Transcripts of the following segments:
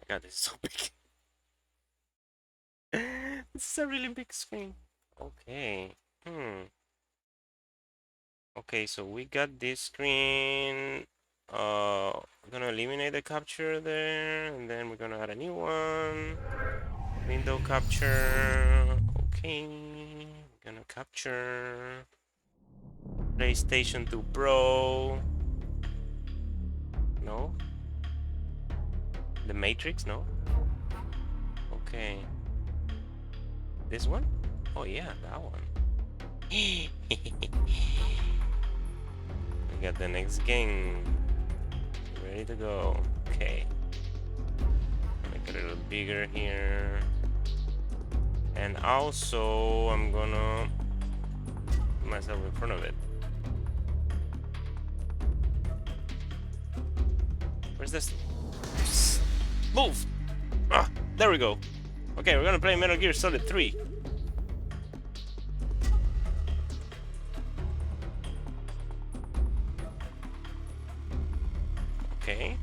God, this is so big. This is a really big screen. Okay. Okay, so we got this screen. We're gonna eliminate the capture there, and then we're gonna add a new one. Window capture. Okay. We're gonna capture PlayStation 2 Pro. No. The Matrix, no. Okay. This one? Oh yeah, that one. We got the next game. Ready to go. Okay. Make it a little bigger here. And also, I'm gonna put myself in front of it. Where's this? Move! Ah, there we go. Okay, we're gonna play Metal Gear Solid 3. Okay.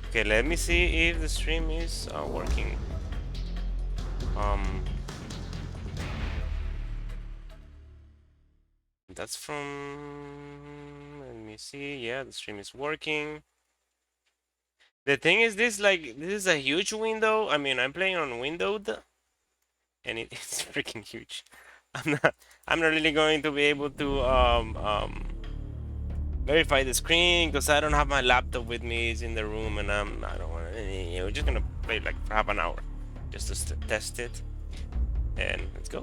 Okay, let me see if the stream is working. That's from... Let me see. Yeah, the stream is working. The thing is, this is a huge window. I mean, I'm playing on windowed, and it's freaking huge. I'm not really going to be able to verify the screen because I don't have my laptop with me. It's in the room, and I don't want to. We're just gonna play like for half an hour, just to test it, and let's go.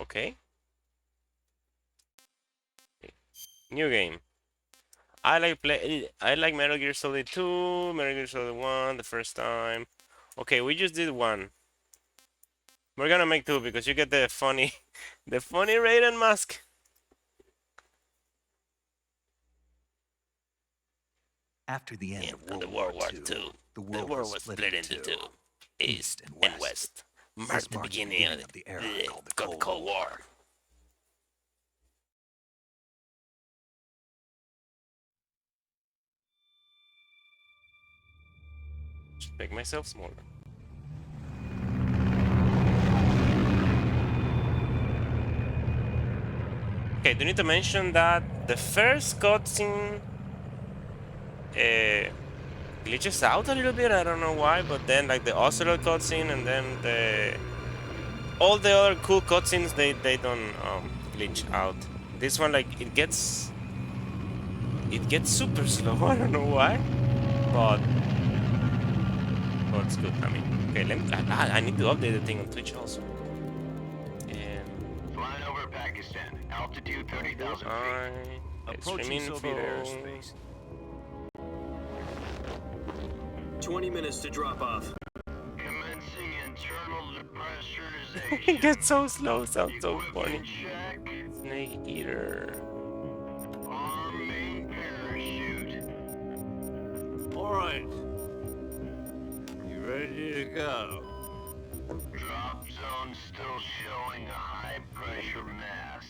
Okay. New game. I like Metal Gear Solid 2, Metal Gear Solid 1 the first time. Okay, we just did one. We're gonna make two because you get the funny the funny Raiden mask. After the end of World War II, the world was split into two, East and West. Marked the beginning of the era called the Cold War. Just make myself smaller. Okay, do you need to mention that the first cutscene glitches out a little bit? I don't know why, but then like the Ocelot cutscene and then all the other cool cutscenes they don't glitch out. This one like it gets super slow. I don't know why, but it's good. I mean, okay, I need to update the thing on Twitch also. And flying over Pakistan, altitude 30,000 feet. Approaching Soviet airspace. 20 minutes to drop off. Commencing internal depressurization. it gets so slow. Sounds so funny. Check. Snake Eater. Arming parachute. All right. You ready to go? Drop zone still showing a high pressure mass.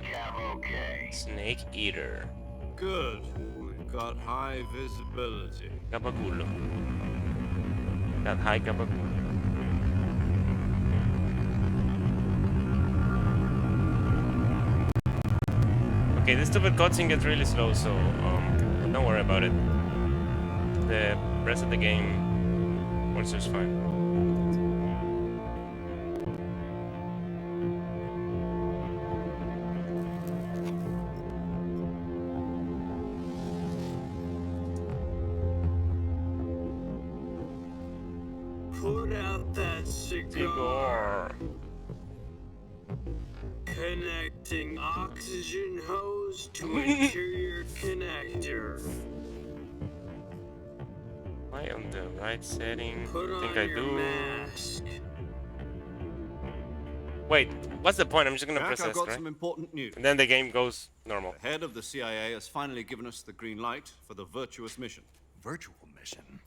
Cav okay. Snake Eater. Good. We've got high visibility. Capaculo. Got high capaculo. Okay, this stupid cutscene gets really slow, so don't worry about it. The rest of the game works just fine. Put out that cigar. Connecting oxygen hose to interior connector. Am I on the right setting? Put I think on I your do. mask. Wait, what's the point? I'm just gonna Jack, press I've S, got right? some important news. And then the game goes normal. The head of the CIA has finally given us the green light for the virtuous mission. Virtual mission?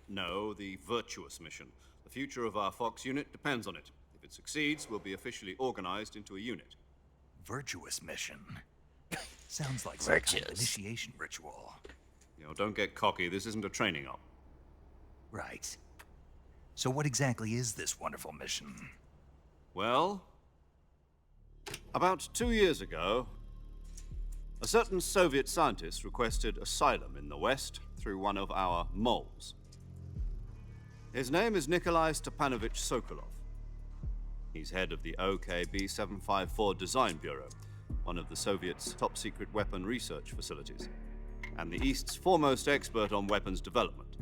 No, the virtuous mission. The future of our Fox unit depends on it. If If it succeeds, we'll be officially organized into a unit. Virtuous mission. Sounds like some kind of Virtuous. initiation ritual. You know, don't get cocky. This isn't a training op. Right. So what exactly is this wonderful mission? Well, about 2 years ago, a certain Soviet scientist requested asylum in the West through one of our moles. His name is Nikolai Stepanovich Sokolov. He's head of the OKB 754 Design Bureau, one of the Soviets' top-secret weapon research facilities, and the East's foremost expert on weapons development.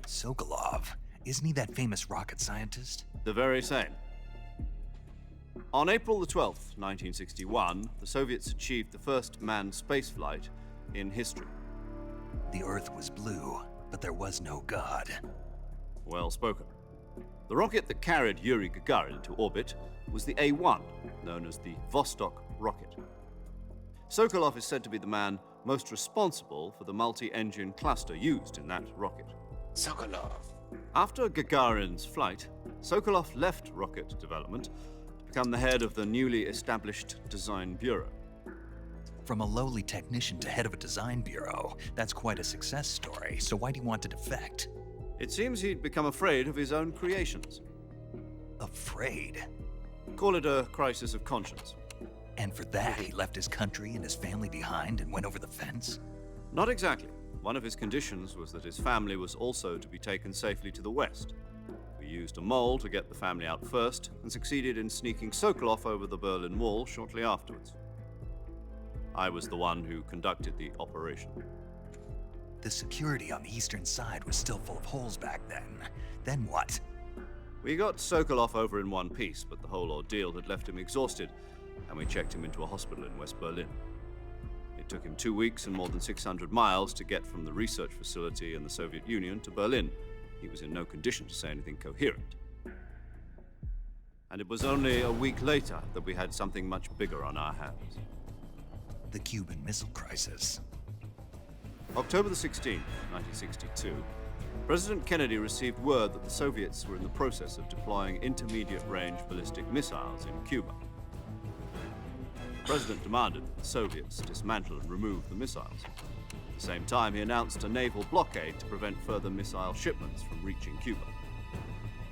Sokolov. Isn't he that famous rocket scientist? The very same. On April the 12th, 1961, the Soviets achieved the first manned spaceflight in history. The Earth was blue, but there was no God. Well spoken. The rocket that carried Yuri Gagarin to orbit was the A-1, known as the Vostok rocket. Sokolov is said to be the man most responsible for the multi-engine cluster used in that rocket. Sokolov. After Gagarin's flight, Sokolov left rocket development to become the head of the newly established Design Bureau. From a lowly technician to head of a design bureau, that's quite a success story. So why do you want to defect? It seems he'd become afraid of his own creations. Afraid? Call it a crisis of conscience. And for that, he left his country and his family behind and went over the fence? Not exactly. One of his conditions was that his family was also to be taken safely to the West. We used a mole to get the family out first and succeeded in sneaking Sokolov over the Berlin Wall shortly afterwards. I was the one who conducted the operation. The security on the eastern side was still full of holes back then. Then what? We got Sokolov over in one piece, but the whole ordeal had left him exhausted, and we checked him into a hospital in West Berlin. It took him 2 weeks and more than 600 miles to get from the research facility in the Soviet Union to Berlin. He was in no condition to say anything coherent. And it was only a week later that we had something much bigger on our hands. The Cuban Missile Crisis. October the 16th, 1962, President Kennedy received word that the Soviets were in the process of deploying intermediate-range ballistic missiles in Cuba. The President demanded that the Soviets dismantle and remove the missiles. At the same time, he announced a naval blockade to prevent further missile shipments from reaching Cuba.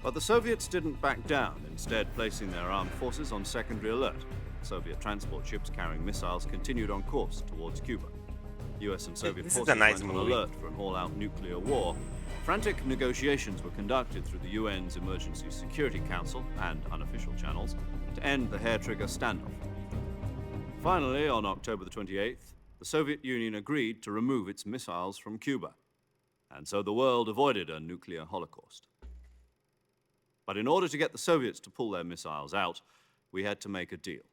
But the Soviets didn't back down, instead placing their armed forces on secondary alert. Soviet transport ships carrying missiles continued on course towards Cuba. US and Soviet This is forces a nice went on movie. alert for an all-out nuclear war. Frantic negotiations were conducted through the UN's Emergency Security Council and unofficial channels to end the hair-trigger standoff. Finally, on October the 28th, the Soviet Union agreed to remove its missiles from Cuba, and so the world avoided a nuclear holocaust. But in order to get the Soviets to pull their missiles out, we had to make a deal.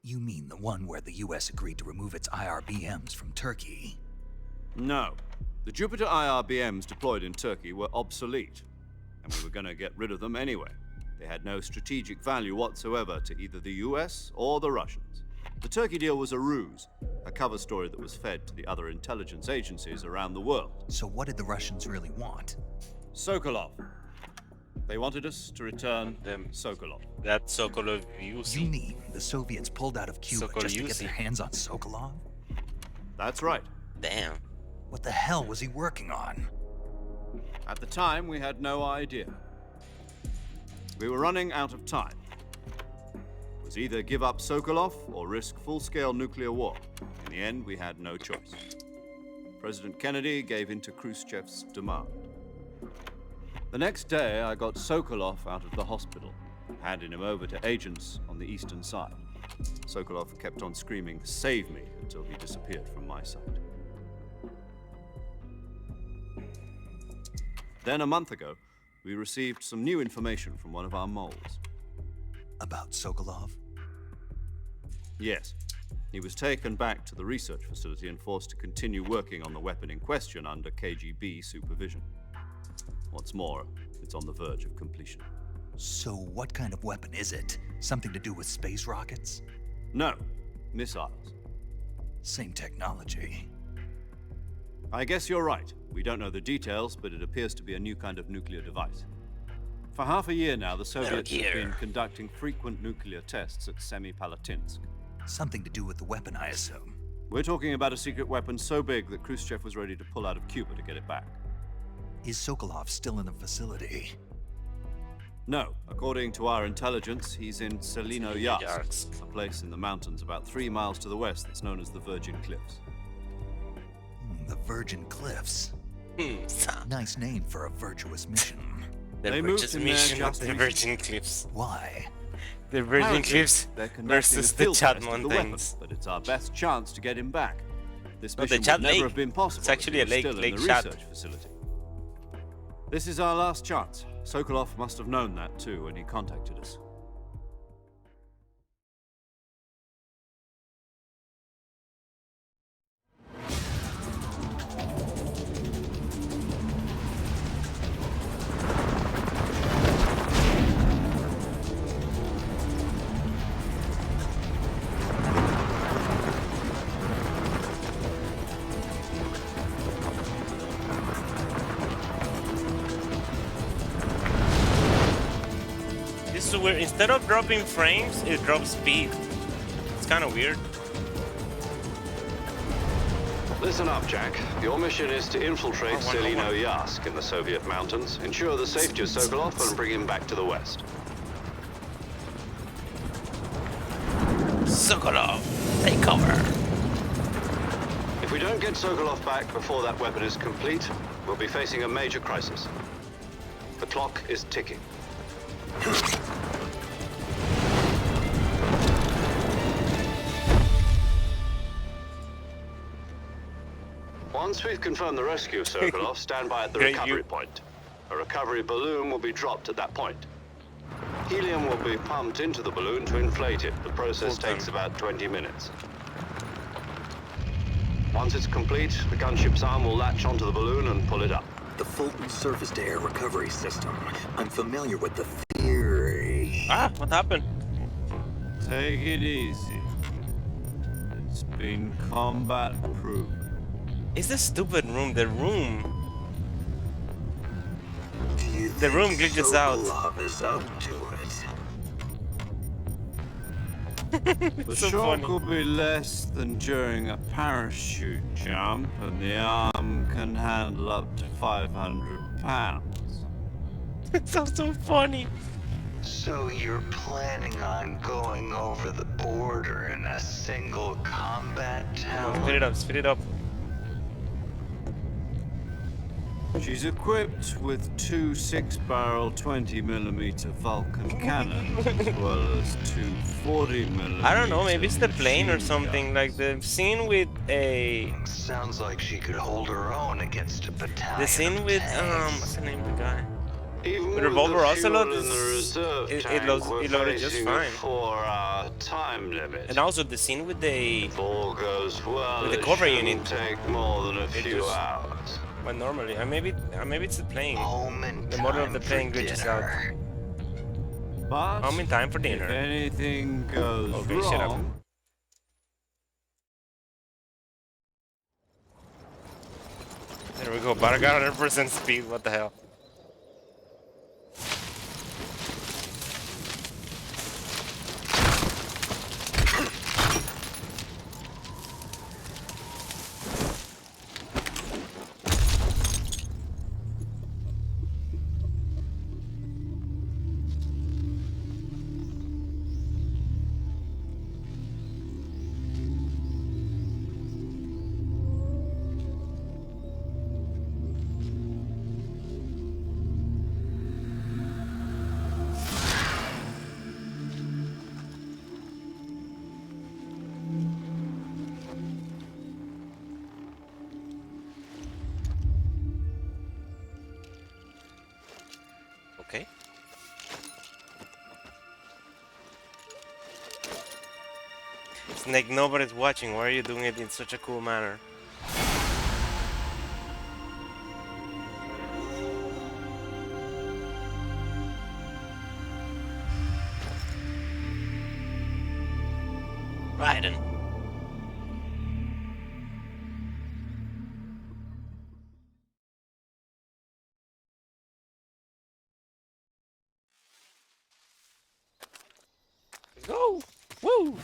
You mean the one where the US agreed to remove its IRBMs from Turkey? No. The Jupiter IRBMs deployed in Turkey were obsolete, and we were going to get rid of them anyway. They had no strategic value whatsoever to either the US or the Russians. The Turkey deal was a ruse, a cover story that was fed to the other intelligence agencies around the world. So what did the Russians really want? Sokolov. They wanted us to return Them. Sokolov. That Sokolov You Yusi. mean the Soviets pulled out of Cuba just to get their Sokolov. hands on Sokolov? That's right. Damn. What the hell was he working on? At the time, we had no idea. We were running out of time. It was either give up Sokolov or risk full-scale nuclear war. In the end, we had no choice. President Kennedy gave in to Khrushchev's demand. The next day, I got Sokolov out of the hospital, handing him over to agents on the eastern side. Sokolov kept on screaming, "Save me," until he disappeared from my sight. Then, a month ago, we received some new information from one of our moles. About Sokolov? Yes, he was taken back to the research facility and forced to continue working on the weapon in question under KGB supervision. What's more, it's on the verge of completion. So what kind of weapon is it? Something to do with space rockets? No, missiles. Same technology. I guess you're right. We don't know the details, but it appears to be a new kind of nuclear device. For half a year now, the Soviets have Gear. been conducting frequent nuclear tests at Semipalatinsk. Something to do with the weapon, I assume. We're talking about a secret weapon so big that Khrushchev was ready to pull out of Cuba to get it back. Is Sokolov still in the facility? No, according to our intelligence, he's in Selino-Yarsk, Yarsk. a place in the mountains about 3 miles to the west that's known as the Virgin Cliffs. The Virgin Cliffs. The Nice name for a virtuous mission. They moved Virgin him there mission of just the recently. Virgin Cliffs. Why? The Virgin Apparently, Cliffs they're conducting versus a the field Chat test of the weapon, Mountains. but it's our best chance to get him back. This No, the mission Chat would never Lake. have been possible It's actually if a he was lake, still Lake in the Chat. research facility. This is our last chance. Sokolov must have known that too when he contacted us. This is weird. Instead of dropping frames, it drops speed. It's kind of weird. Listen up, Jack. Your mission is to infiltrate Oh, one. Selino-Yarsk in the Soviet mountains, ensure the safety of Sokolov, and bring him back to the west. Sokolov, take cover. If we don't get Sokolov back before that weapon is complete, we'll be facing a major crisis. The clock is ticking. Once we've confirmed the rescue of Sokolov, stand by at the Great recovery view. point. A recovery balloon will be dropped at that point. Helium will be pumped into the balloon to inflate it. The process Full time. takes about 20 minutes. Once it's complete, the gunship's arm will latch onto the balloon and pull it up. The Fulton surface-to-air recovery system. I'm familiar with the theory. Ah, what happened? Take it easy. It's been combat proven. It's the stupid room. The room. Do you The room think glitches out. Sokolov is up to it? The So shock funny. will be less than during a parachute jump, and the arm can handle up to 500 pounds. It's so funny. So you're planning on going over the border in a single combat Come on, tower? speed it up. Speed it up. She's equipped with 2 6-barrel 20mm Vulcan cannons, as well as 2 40mm. I don't know. Maybe it's the plane or something. Like the scene with a. Sounds like she could hold her own against a battalion. The scene of with tanks. what's the name of the guy? Even With Revolver the Ocelot fuel in the is- reserve it tank, loads- we're it loaded just facing fine. a 4-hour time limit. And also the scene with the. If all goes well, With the it cover shouldn't unit. take more than a few just- hours. Well, normally, maybe it's the plane. Home in The motor of time the plane for glitches out. dinner. But I'm in time for if dinner. anything goes Okay, shut up. wrong, There we go. But I got 100% speed. What the hell? Okay. Snake, nobody's watching. Why are you doing it in such a cool manner? Raiden. Woo! Woo!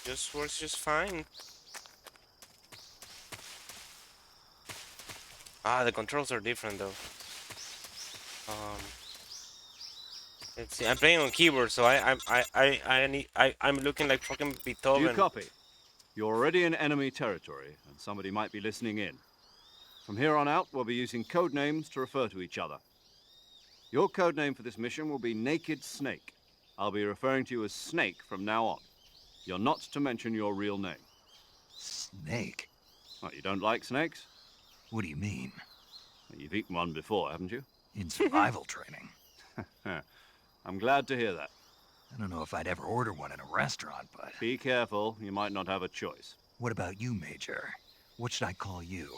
Just works just fine. Ah, the controls are different though. Let's see. I'm playing on keyboard, so I'm looking like fucking Do you Beethoven. copy? You're already in enemy territory, and somebody might be listening in. From here on out, we'll be using code names to refer to each other. Your code name for this mission will be Naked Snake. I'll be referring to you as Snake from now on. You're not to mention your real name. Snake? What, you don't like snakes? What do you mean? Well, you've eaten one before, haven't you? In survival training? I'm glad to hear that. I don't know if I'd ever order one in a restaurant, but... Be careful, you might not have a choice. What about you, Major? What should I call you?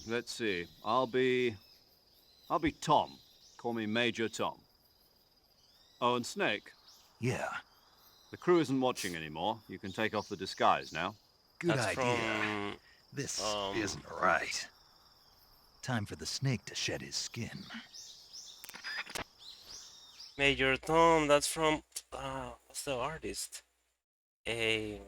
Let's see. I'll be Tom. Call me Major Tom. Oh, and Snake, Yeah, the crew isn't watching anymore. You can take off the disguise now. good That's idea. from This um, isn't right. Time for the snake to shed his skin. Major Tom. That's from what's the artist? A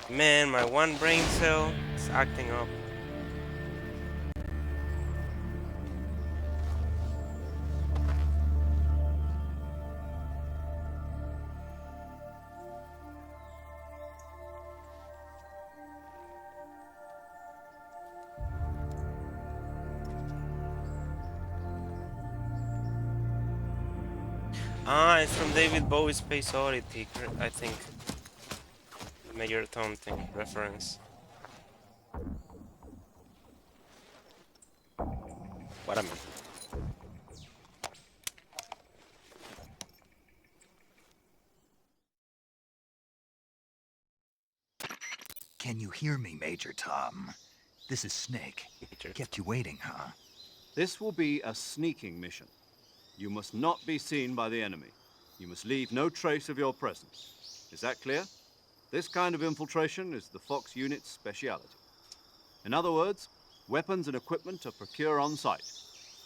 man, my one brain cell is acting up. Ah, it's from David Bowie's Space Oddity, I think. Major Tom thing reference. What I mean. Can you hear me, Major Tom? This is Snake. Major. Kept you waiting, huh? This will be a sneaking mission. You must not be seen by the enemy. You must leave no trace of your presence. Is that clear? This kind of infiltration is the Fox unit's speciality. In other words, weapons and equipment are procured on site.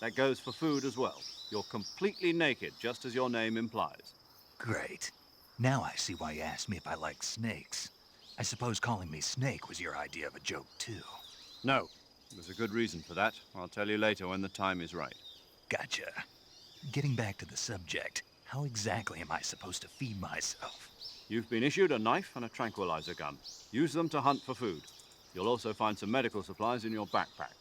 That goes for food as well. You're completely naked, just as your name implies. Great. Now I see why you asked me if I like snakes. I suppose calling me Snake was your idea of a joke, too. No, there's a good reason for that. I'll tell you later when the time is right. Gotcha. Getting back to the subject, how exactly am I supposed to feed myself? You've been issued a knife and a tranquilizer gun. Use them to hunt for food. You'll also find some medical supplies in your backpack.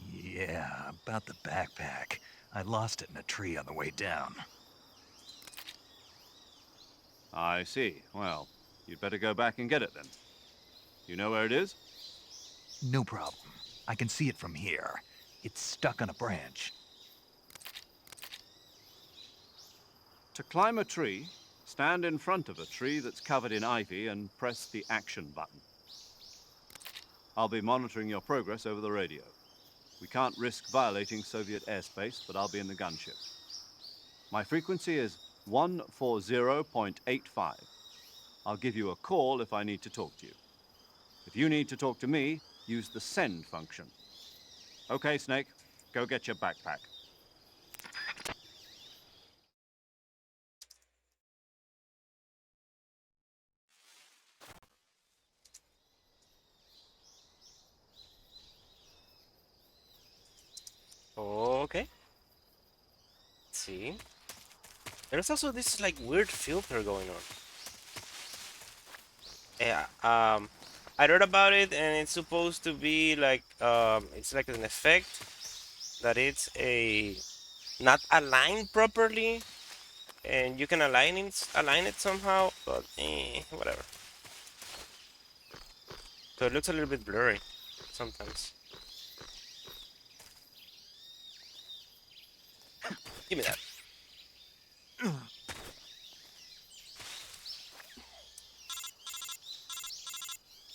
Yeah, about the backpack. I lost it in a tree on the way down. I see. Well, you'd better go back and get it then. You know where it is? No problem. I can see it from here. It's stuck on a branch. To climb a tree, stand in front of a tree that's covered in ivy and press the action button. I'll be monitoring your progress over the radio. We can't risk violating Soviet airspace, but I'll be in the gunship. My frequency is 140.85. I'll give you a call if I need to talk to you. If you need to talk to me, use the send function. Okay, Snake, go get your backpack. Okay. Let's see. There's also this like weird filter going on. Yeah. I read about it, and it's supposed to be like it's like an effect that it's not aligned properly, and you can align it somehow, but whatever. So it looks a little bit blurry sometimes. Give me that.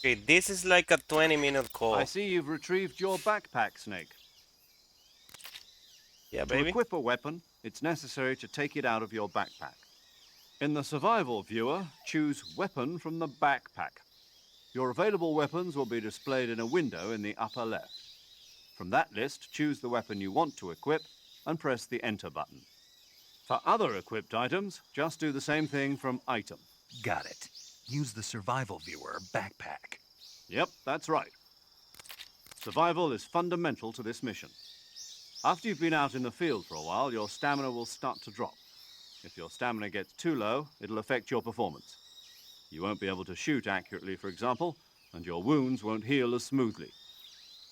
Okay, this is like a 20-minute call. I see you've retrieved your backpack, Snake. Yeah, To baby. equip a weapon, it's necessary to take it out of your backpack. In the survival viewer, choose Weapon from the backpack. Your available weapons will be displayed in a window in the upper left. From that list, choose the weapon you want to equip and press the Enter button. For other equipped items, just do the same thing from Item. Got it. Use the survival viewer backpack. Yep, that's right. Survival is fundamental to this mission. After you've been out in the field for a while, your stamina will start to drop. If your stamina gets too low, it'll affect your performance. You won't be able to shoot accurately, for example, and your wounds won't heal as smoothly.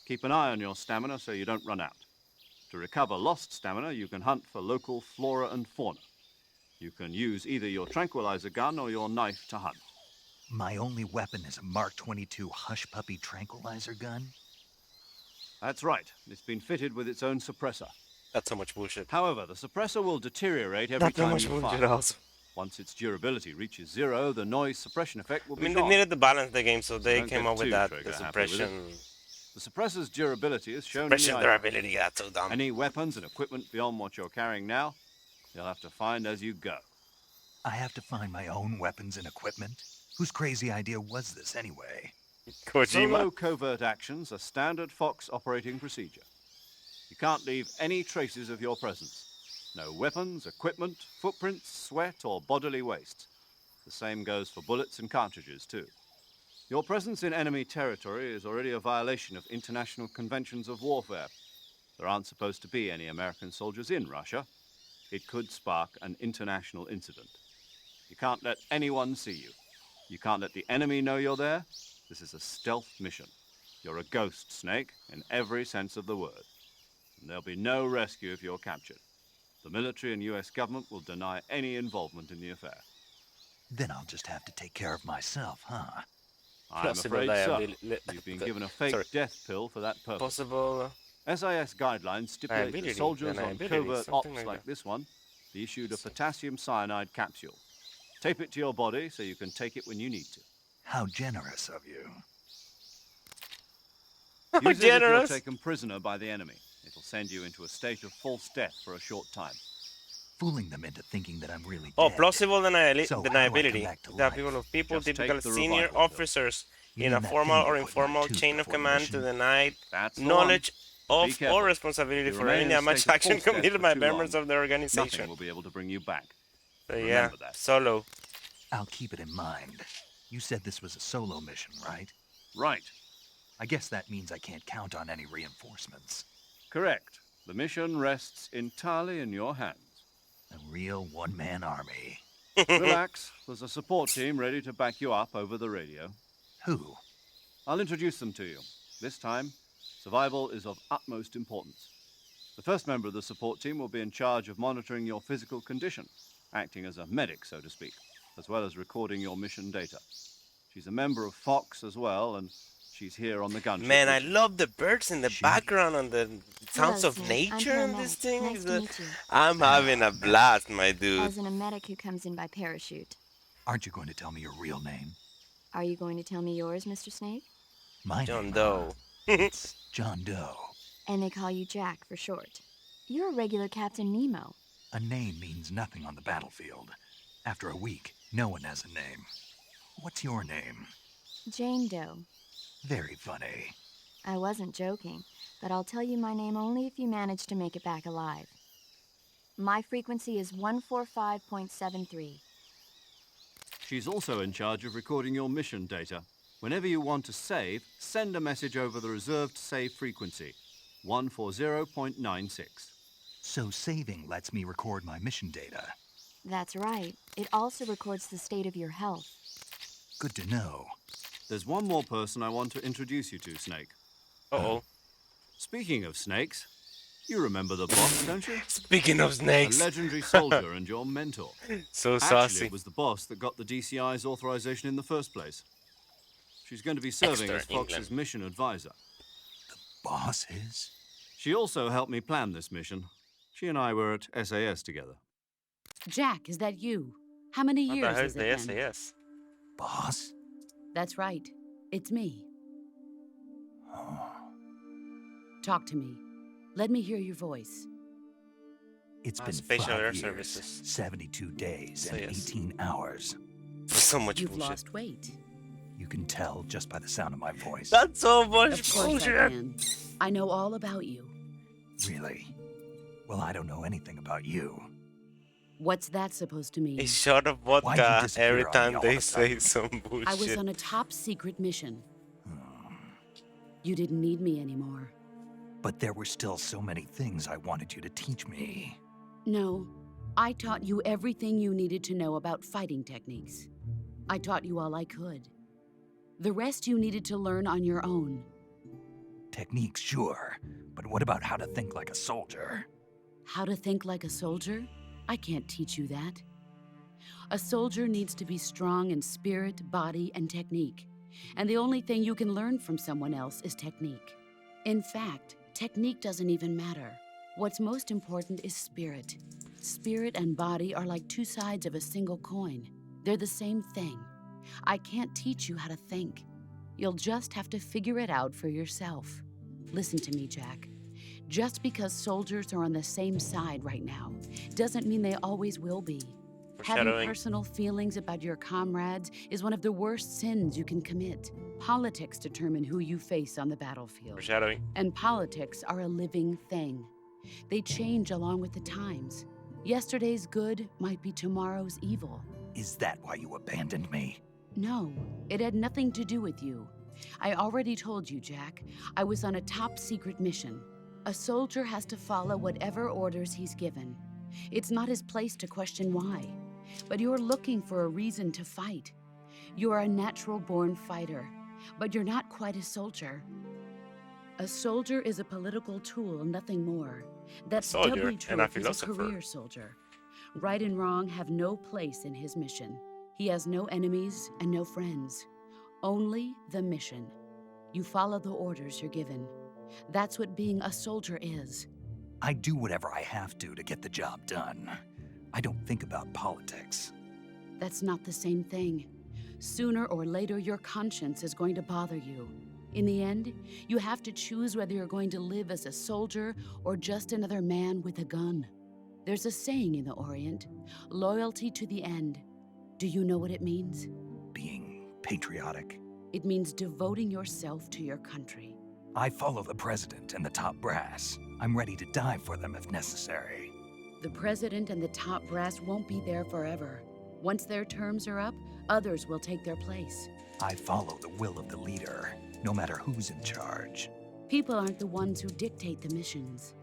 Keep an eye on your stamina so you don't run out. To recover lost stamina, you can hunt for local flora and fauna. You can use either your tranquilizer gun or your knife to hunt. My only weapon is a Mark 22 Hush Puppy tranquilizer gun? That's right. It's been fitted with its own suppressor. That's so much bullshit. However, the suppressor will deteriorate every That's so time much you bullshit fire. also. Once its durability reaches 0, the noise suppression effect will I be mean, they gone. needed to balance the game, so they don't came get up with too that. trigger The happy with it. suppression. The suppressor's durability is shown Suppression in the item. durability, that's so dumb. Any weapons and equipment beyond what you're carrying now, you'll have to find as you go. I have to find my own weapons and equipment? Whose crazy idea was this anyway? Kojima. Solo covert actions are standard Fox operating procedure. You can't leave any traces of your presence. No weapons, equipment, footprints, sweat, or bodily waste. The same goes for bullets and cartridges, too. Your presence in enemy territory is already a violation of international conventions of warfare. There aren't supposed to be any American soldiers in Russia. It could spark an international incident. You can't let anyone see you. You can't let the enemy know you're there. This is a stealth mission. You're a ghost, Snake, in every sense of the word. And there'll be no rescue if you're captured. The military and US government will deny any involvement in the affair. Then I'll just have to take care of myself, huh? I'm Possible afraid so. liability- You've been given a fake death pill for that purpose. Possible. SIS guidelines stipulate that Liability, soldiers on liability, covert something ops like like that. this one be issued a potassium cyanide capsule. Tape it to your body so you can take it when you need to. How generous of you. Use it if generous. you're taken prisoner by the enemy. It'll send you into a state of false death for a short time. Fooling them into thinking that I'm really Oh, dead. plausible So how do I deniability. come back to The life? people of people, Just typical take the senior revival pill. officers You in mean a that formal thing or you put in my informal tooth chain of before the command to mission? deny That's the knowledge one. Be of careful. or responsibility If you for remain any in a damage state of action false death committed for by too members long, of the Nothing organization. will be able to bring you back. So yeah, Remember that. solo. I'll keep it in mind. You said this was a solo mission, right? Right. I guess that means I can't count on any reinforcements. Correct. The mission rests entirely in your hands. A real one-man army. Relax. There's a support team ready to back you up over the radio. Who? I'll introduce them to you. This time, survival is of utmost importance. The first member of the support team will be in charge of monitoring your physical condition, acting as a medic, so to speak, as well as recording your mission data. She's a member of Fox as well, and she's here on the gunship. Man, I with you. love the birds in the She- background and the sounds Hello, of Snake. I'm nature in this paramedic. thing. Nice to meet you. I'm having a blast, my dude. As in a medic who comes in by parachute. Aren't you going to tell me your real name? Are you going to tell me yours, Mr. Snake? My John name, Doe. It's John Doe. And they call you Jack for short. You're a regular Captain Nemo. A name means nothing on the battlefield. After a week, no one has a name. What's your name? Jane Doe. Very funny. I wasn't joking, but I'll tell you my name only if you manage to make it back alive. My frequency is 145.73. She's also in charge of recording your mission data. Whenever you want to save, send a message over the reserved save frequency, 140.96. So saving lets me record my mission data. That's right. It also records the state of your health. Good to know. There's one more person I want to introduce you to, Snake. Uh-oh. Speaking of snakes, you remember the boss, don't you? Speaking of A snakes. legendary soldier and your mentor. So Actually, saucy. it was the boss that got the DCI's authorization in the first place. She's going to be serving Extra as Fox's England. mission advisor. Boss is? She also helped me plan this mission. She and I were at SAS together. Jack, is that you? How many What the years hell is is the it then? SAS? Boss? That's right. It's me. Oh. Talk to me. Let me hear your voice. It's been Special 5 air years, services. 72 days, So and yes. 18 hours. So much You've bullshit. lost weight. You can tell just by the sound of my voice. That's so Of much course I bullshit. can. I know all about you. Really? Well, I don't know anything about you. What's that supposed to mean? A shot of Why'd you vodka disappear every on me time all they of a say sudden? some I was bullshit. on a top secret mission. You didn't need me anymore. But there were still so many things I wanted you to teach me. No, I taught you everything you needed to know about fighting techniques. I taught you all I could. The rest you needed to learn on your own. Techniques, sure. But what about how to think like a soldier? How to think like a soldier? I can't teach you that. A soldier needs to be strong in spirit, body, and technique. And the only thing you can learn from someone else is technique. In fact, technique doesn't even matter. What's most important is spirit. Spirit and body are like two sides of a single coin. They're the same thing. I can't teach you how to think. You'll just have to figure it out for yourself. Listen to me, Jack. Just because soldiers are on the same side right now doesn't mean they always will be. Having Foreshadowing. personal feelings about your comrades is one of the worst sins you can commit. Politics determine who you face on the battlefield. Foreshadowing. And politics are a living thing. They change along with the times. Yesterday's good might be tomorrow's evil. Is that why you abandoned me? No, it had nothing to do with you. I already told you, Jack. I was on a top secret mission. A soldier has to follow whatever orders he's given. It's not his place to question why. But you're looking for a reason to fight. You're a natural-born fighter, but you're not quite a soldier. A soldier is a political tool, nothing more. That's Soldier doubly true and a if he's a philosopher. career soldier. Right and wrong have no place in his mission. He has no enemies and no friends. Only the mission. You follow the orders you're given. That's what being a soldier is. I do whatever I have to get the job done. I don't think about politics. That's not the same thing. Sooner or later, your conscience is going to bother you. In the end, you have to choose whether you're going to live as a soldier or just another man with a gun. There's a saying in the Orient, loyalty to the end. Do you know what it means? Being patriotic. It means devoting yourself to your country. I follow the president and the top brass. I'm ready to die for them if necessary. The president and the top brass won't be there forever. Once their terms are up, others will take their place. I follow the will of the leader, no matter who's in charge. People aren't the ones who dictate the missions.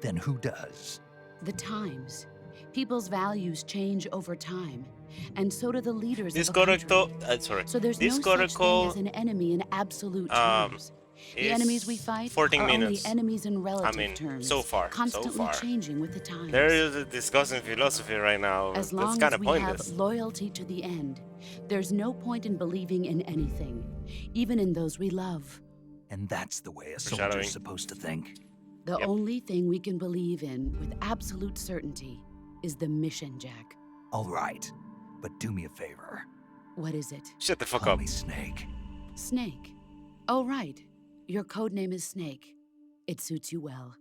Then who does? The times. People's values change over time, and so do the leaders This of a country. sorry. So there's This no such thing protocol as an enemy in absolute terms. The is enemies we fight 14 are minutes. only enemies in relative terms. so far. Constantly changing with the times. There is discussing philosophy right now. As That's long kind as of we pointless. have loyalty to the end, there's no point in believing in anything, even in those we love. And that's the way a Foreshadowing. soldier's supposed to think. The Yep. only thing we can believe in with absolute certainty is the mission, Jack. All right, but do me a favor. What is it? Shut the fuck Call up. me Snake. Snake. Oh, right. Your codename is Snake. It suits you well.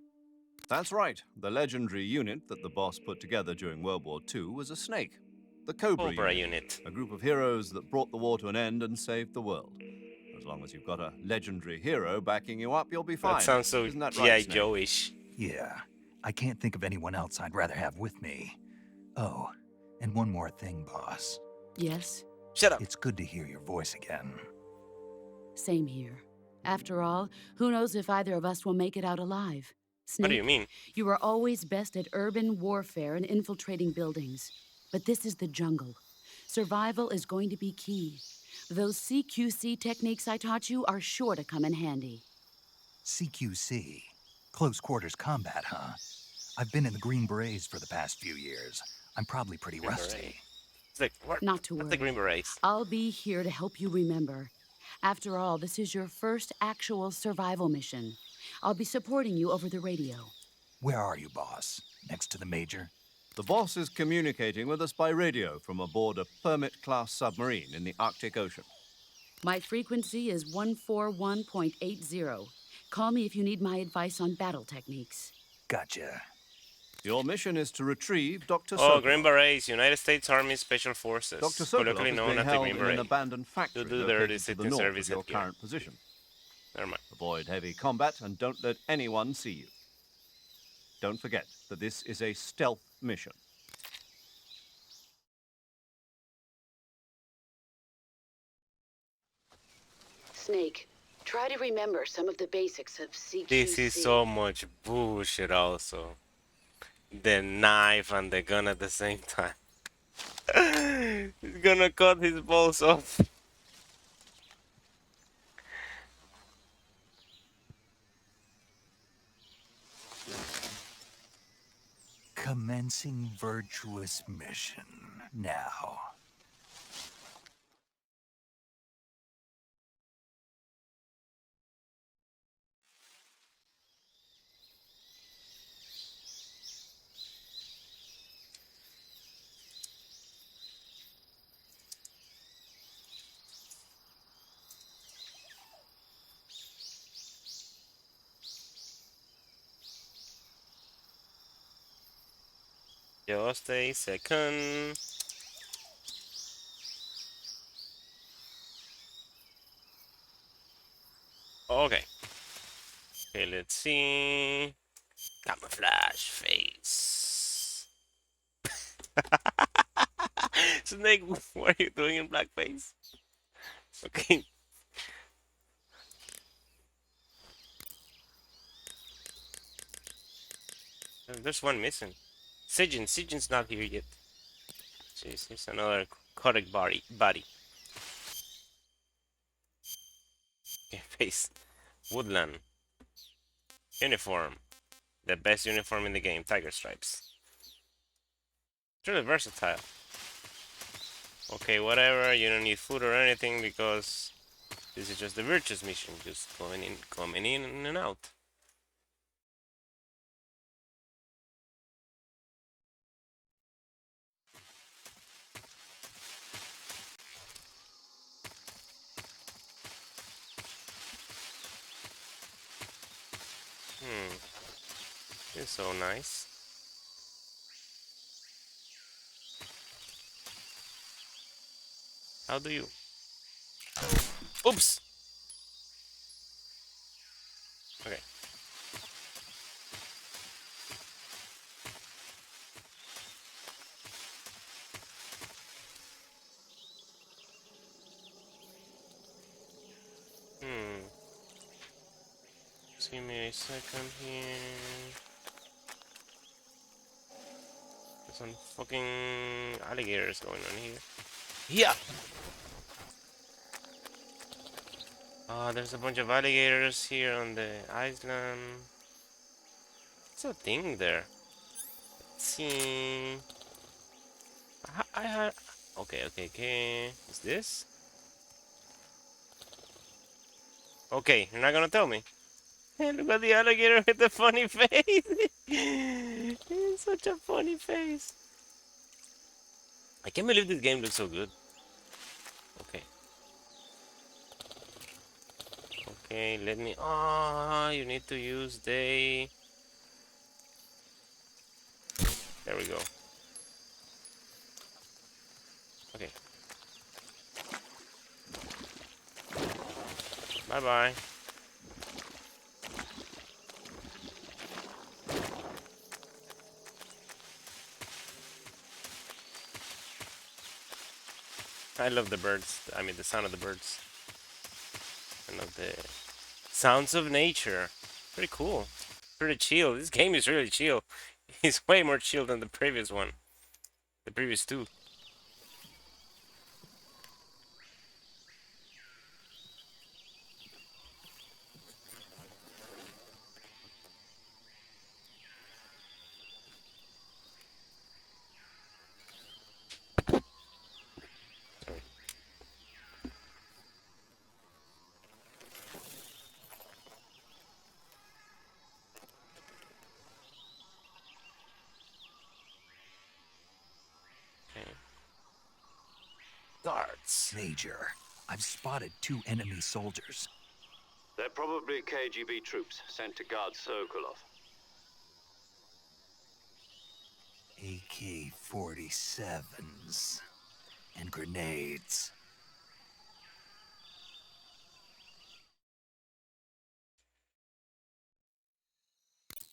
That's right. The legendary unit that the boss put together during World War II was a snake. The Cobra, Cobra unit. A group of heroes that brought the war to an end and saved the world. As long as you've got a legendary hero backing you up, you'll be fine. That sounds so Isn't that G.I. right, Snake? Joe-ish. Yeah, I can't think of anyone else I'd rather have with me. Oh, and one more thing, boss. Yes, Shut up. It's good to hear your voice again. same here. After all, who knows if either of us will make it out alive? Snake, What do you mean? you are always best at urban warfare and infiltrating buildings. But this is the jungle. Survival is going to be key. Those CQC techniques I taught you are sure to come in handy. CQC. Close quarters combat, huh? I've been in the Green Berets for the past few years. I'm probably pretty Green rusty. Beret. It's like, what? Not to What's the worry. Green Berets? I'll be here to help you remember. After all, this is your first actual survival mission. I'll be supporting you over the radio. Where are you, boss? Next to the major? The boss is communicating with us by radio from aboard a Permit-class submarine in the Arctic Ocean. My frequency is 141.80. Call me if you need my advice on battle techniques. Gotcha. Your mission is to retrieve Dr. Oh, Sokolov. Green Berets, United States Army Special Forces, Dr. colloquially Sokolov is known being as the held Green in an Beret. abandoned To factory do the dirty located to the citizen north service of your at here. current position. Never mind. Avoid heavy combat and don't let anyone see you. Don't forget that this is a stealth mission. Snake, try to remember some of the basics of CQC. This is so much bullshit also. The knife and the gun at the same time. He's gonna cut his balls off. Commencing virtuous mission now. Just a second. Okay. Okay, let's see. Camouflage face. Snake, what are you doing in blackface? Okay. There's one missing. Sijin's not here yet. Jeez, here's another Kodak body. Okay, face. Woodland. Uniform. The best uniform in the game, tiger stripes. It's really versatile. Okay, whatever, you don't need food or anything because this is just the virtuous mission, just coming in and out. It's so nice. How do you? Oops! Okay. Just give me a second here. There's some fucking alligators going on here. Yeah! There's a bunch of alligators here on the island. What's a thing there? Let's see. I had. Okay. Is this? Okay, you're not gonna tell me. Hey, look at the alligator with the funny face. It's such a funny face. I can't believe this game looks so good. Okay. Okay, let me. You need to use the. There we go. Okay. Bye bye. I love the birds. I mean, the sound of the birds. I love the sounds of nature. Pretty cool. Pretty chill. This game is really chill. It's way more chill than the previous one. The previous two. Okay. Guards. Major, I've spotted 2 enemy soldiers. They're probably KGB troops sent to guard Sokolov. AK-47s and grenades.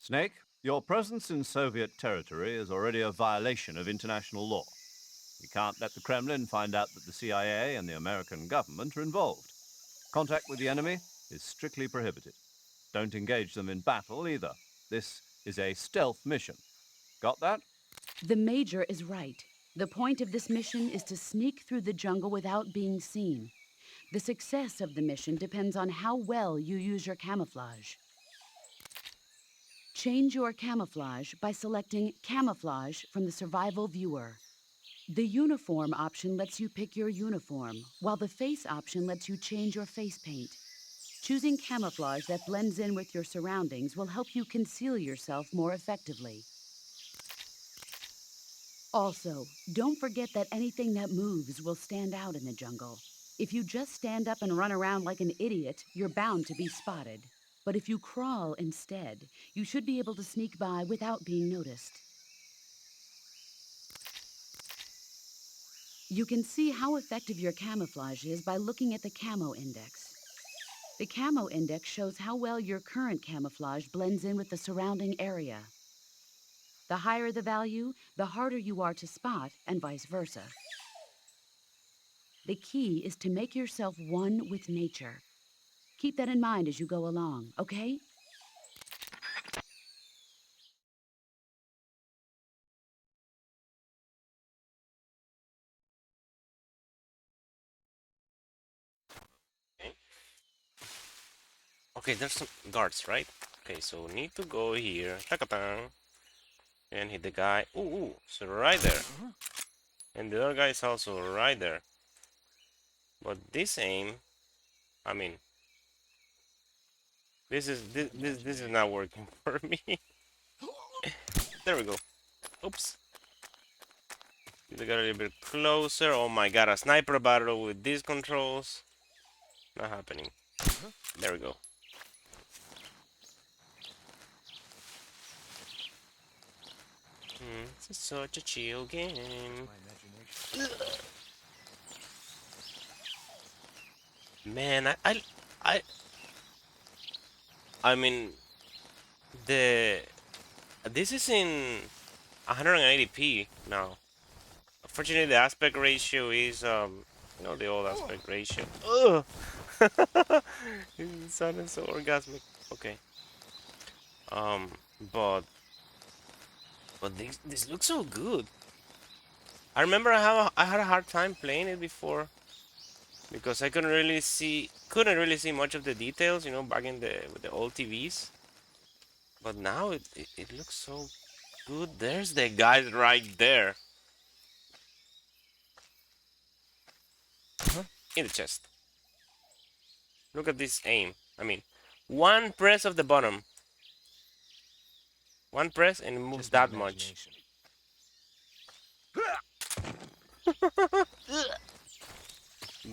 Snake, your presence in Soviet territory is already a violation of international law. We can't let the Kremlin find out that the CIA and the American government are involved. Contact with the enemy is strictly prohibited. Don't engage them in battle either. This is a stealth mission. Got that? The Major is right. The point of this mission is to sneak through the jungle without being seen. The success of the mission depends on how well you use your camouflage. Change your camouflage by selecting Camouflage from the Survival Viewer. The Uniform option lets you pick your uniform, while the Face option lets you change your face paint. Choosing camouflage that blends in with your surroundings will help you conceal yourself more effectively. Also, don't forget that anything that moves will stand out in the jungle. If you just stand up and run around like an idiot, you're bound to be spotted. But if you crawl instead, you should be able to sneak by without being noticed. You can see how effective your camouflage is by looking at the Camo Index. The Camo Index shows how well your current camouflage blends in with the surrounding area. The higher the value, the harder you are to spot, and vice versa. The key is to make yourself one with nature. Keep that in mind as you go along, okay? Okay, there's some guards, right? Okay, so need to go here. Takatang. And hit the guy. Ooh, so right there. And the other guy is also right there. But this aim, I mean, this is not working for me. There we go. Oops. They got a little bit closer. Oh my god, a sniper battle with these controls. Not happening. There we go. This is such a chill game. Man, I mean, this is in 180p now. Unfortunately, the aspect ratio is the old aspect ratio. Ugh. It sounded so orgasmic. Okay. Um, but this looks so good. I remember I had a hard time playing it before because I couldn't really see much of the details, back in the with the old TVs. But now it looks so good. There's the guys right there. In the chest. Look at this aim. I mean, one press of the bottom. One press and it moves that much.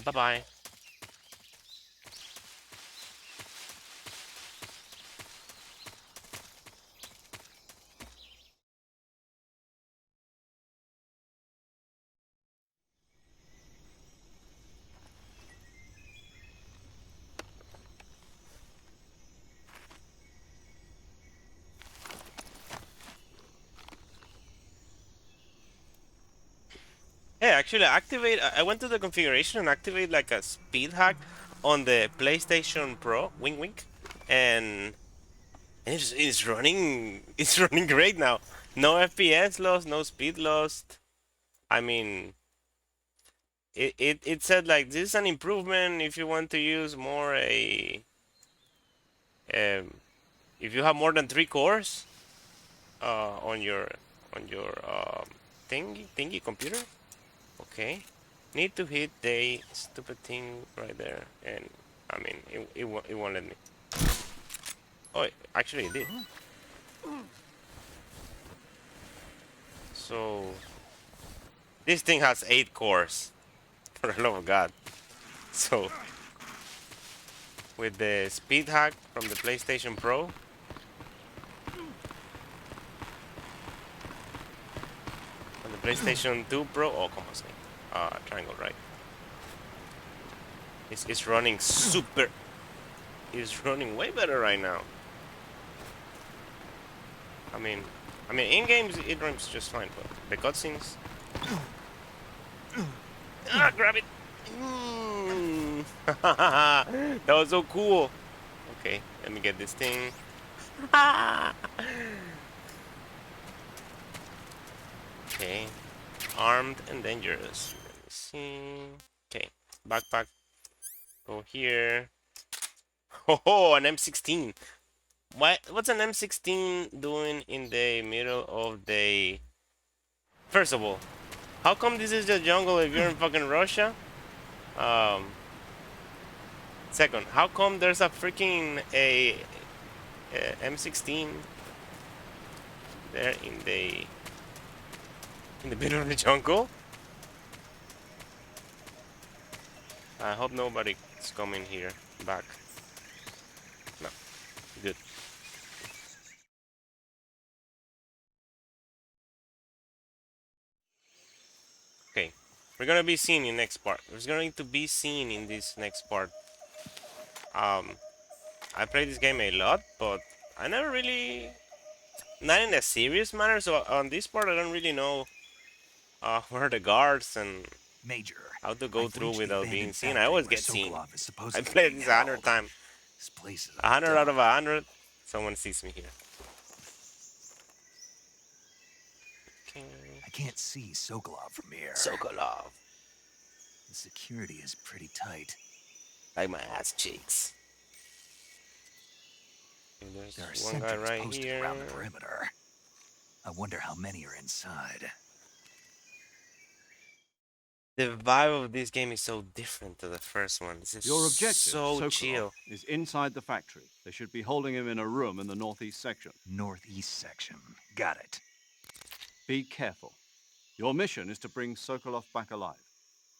Bye-bye. Hey, actually, I went to the configuration and activate like a speed hack on the PlayStation Pro, wink wink, and it's running. It's running great now. No FPS loss, no speed lost. I mean, it said like this is an improvement if you want to use more if you have more than 3 cores on your thingy computer. Okay, need to hit the stupid thing right there, and I mean it won't let me. Oh, actually it did. So this thing has 8 cores. For the love of God. So with the speed hack from the PlayStation Pro, PlayStation 2 Pro. Oh, come on, Snake. Triangle, right? It's running super. It's running way better right now. I mean, in games it runs just fine, but the cutscenes. Grab it! That was so cool. Okay, let me get this thing. Okay, armed and dangerous. Let me see. Okay, backpack. Go here. Oh, an M16. What's an M16 doing in the middle of the? First of all, how come this is the jungle if you're in fucking Russia? Second, how come there's a freaking M16 there in the middle of the jungle? I hope nobody's coming here back. No, good. Okay, we're gonna be seen in next part. We're going to be seen in this next part. I played this game a lot, but I never really, not in a serious manner. So on this part, I don't really know where are the guards and Major, how to go I've through reached the without being abandoned seen. I factory always where get seen. Sokolov is I supposedly played being this 100 held. times. This place is a 100 out dump. of 100. Someone sees me here. Okay. I can't see Sokolov from here. Sokolov. The security is pretty tight. Like my ass cheeks. Okay, There are there's one guy sentries right posted here. around the perimeter. I wonder how many are inside. The vibe of this game is so different to the first one. This is Your objective, so Sokolov, chill. is inside the factory. They should be holding him in a room in the northeast section. Northeast section. Got it. Be careful. Your mission is to bring Sokolov back alive.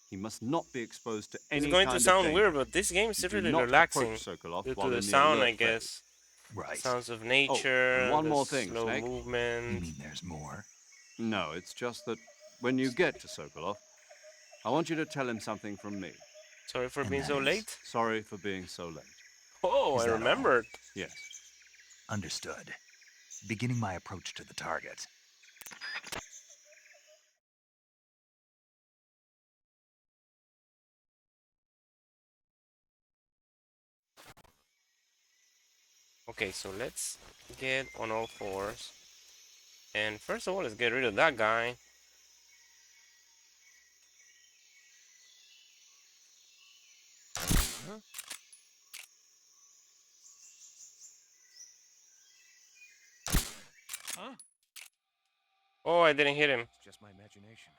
He must not be exposed to any It's going kind to of sound danger. weird, but this game is You do really not relaxing approach Sokolov due to while the in the sound, I alert phase. guess. Right. Sounds of Oh, nature, and one the more thing, slow Snake. You movement. mean there's more? No, it's just that when you get to Sokolov, I want you to tell him something from me. Sorry for And being that so is? late. Sorry for being so late. Oh, Is I that all? remembered. Yes. Understood. Beginning my approach to the target. Okay, so let's get on all fours. And first of all, let's get rid of that guy. Huh? Huh? Oh, I didn't hit him. It's just my imagination.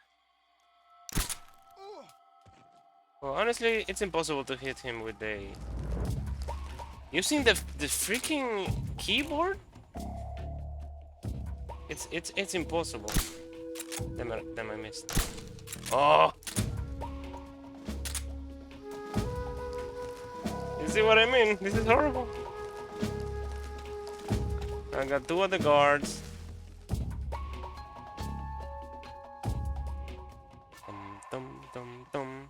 Well, honestly, it's impossible to hit him with a... Using the freaking keyboard? It's impossible. Damn, I missed. Oh! You see what I mean? This is horrible. I got two of the guards. Dum dum dum.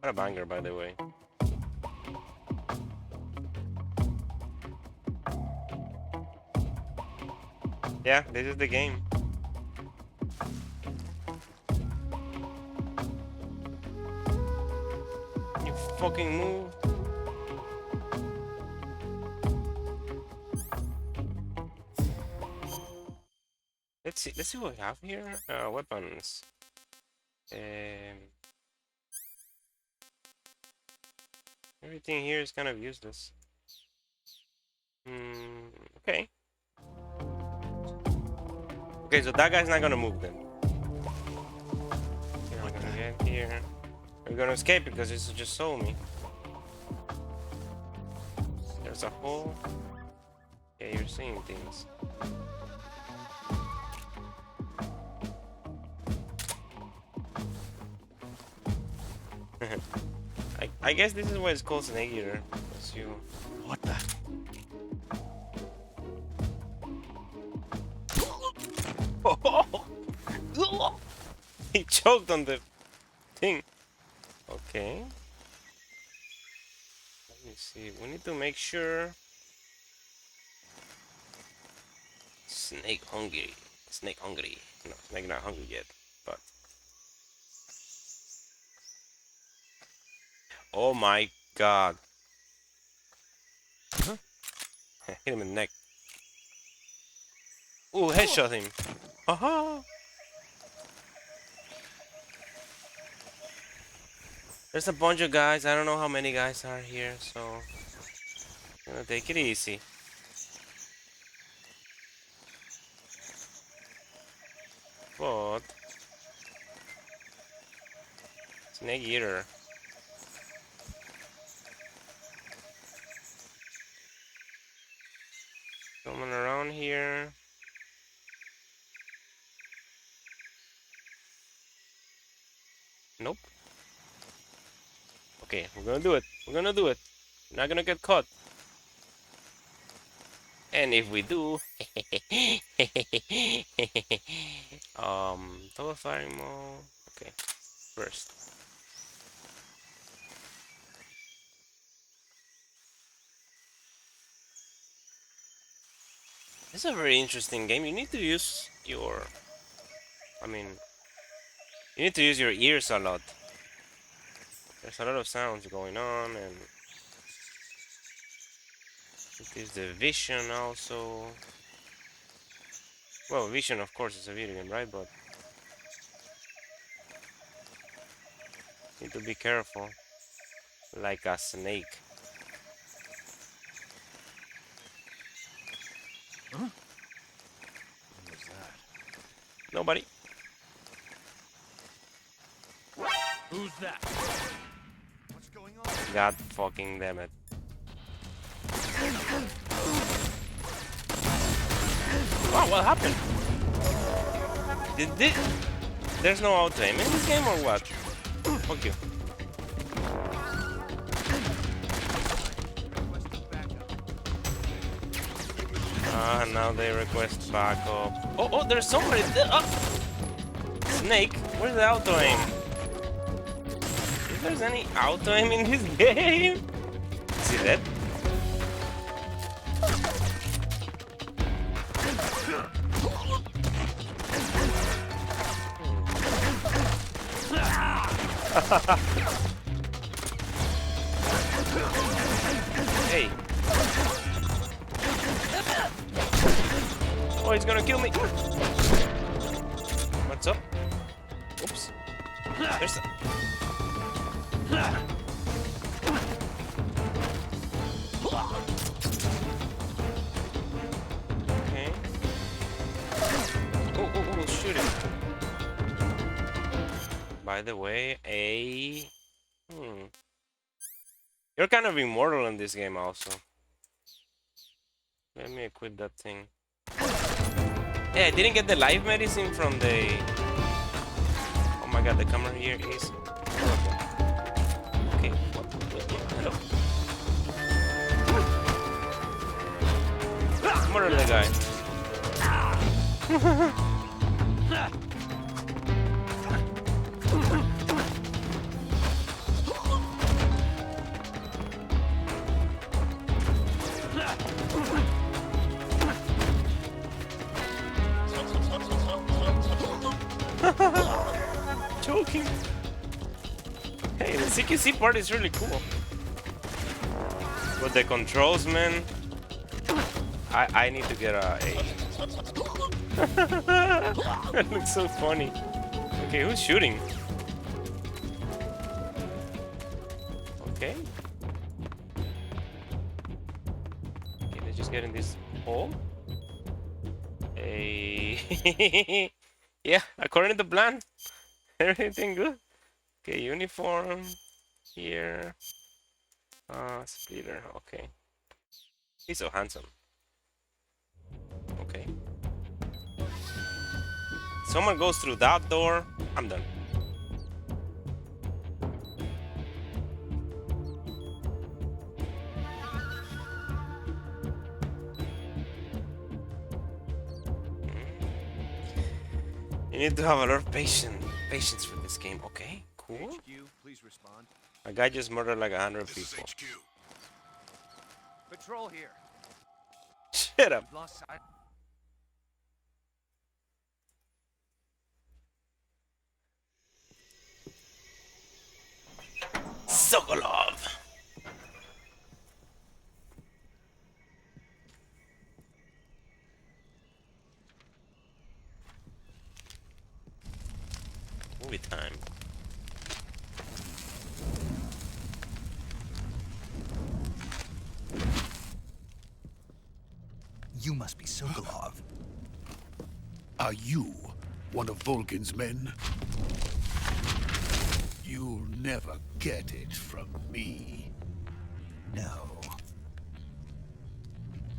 What a banger, by the way. Yeah, this is the game. You fucking move. Let's see what we have here. Weapons. Everything here is kind of useless. Okay. Okay, so that guy's not gonna move then. Okay, we're gonna get here. We're gonna escape because this just saw me. There's a hole. Yeah, you're seeing things. I guess this is why it's called Snake Eater. Because you... What the? He choked on the thing. Okay. Let me see. We need to make sure. Snake hungry. Snake hungry. No, snake not hungry yet. But. Oh my god. Huh? Hit him in the neck. Ooh, headshot him. Haha. There's a bunch of guys. I don't know how many guys are here, so I'm gonna take it easy. But Snake Eater. Someone around here. Nope. Okay, we're gonna do it. We're gonna do it. We're not gonna get caught. And if we do, double firing mode. Okay, first. This is a very interesting game. You need to use your, I mean, you need to use your ears a lot. There's a lot of sounds going on, and it is the vision also. Well, vision of course is a video game, right? But need to be careful, like a snake. Huh? What was that? Nobody. Who's that? What's going on? God fucking damn it. Wow, what happened? Did this... There's no auto aim in this game or what? Fuck you. Ah, now they request backup. Oh, there's somebody there. Oh. Snake, where's the auto aim? If there's any auto aim in this game? Is he dead? Hey. Oh, he's gonna kill me. What's up? Oops. There's a... Okay. Oh, shoot him. By the way, you're kind of immortal in this game also. Let me equip that thing. Yeah, I didn't get the life medicine from the... Oh my god, the camera here is... Okay, what? Hello? Murder the guy. Joking. Hey, the CQC part is really cool. But the controls, man. I need to get a... That looks so funny. Okay, who's shooting? Okay. Okay, let's just get in this hole. Hey. Yeah, according to the plan. Everything good. Okay, uniform. Here. Splitter. Okay. He's so handsome. Okay. Someone goes through that door. I'm done. You need to have a lot of patience for this game. Okay, cool. HQ, please respond. A guy just murdered like 100 This is people. HQ. Patrol here. Shut up. Lost sight. Sokolov. Movie time. You must be Sokolov. Are you one of Volgin's men? You'll never get it from me. No.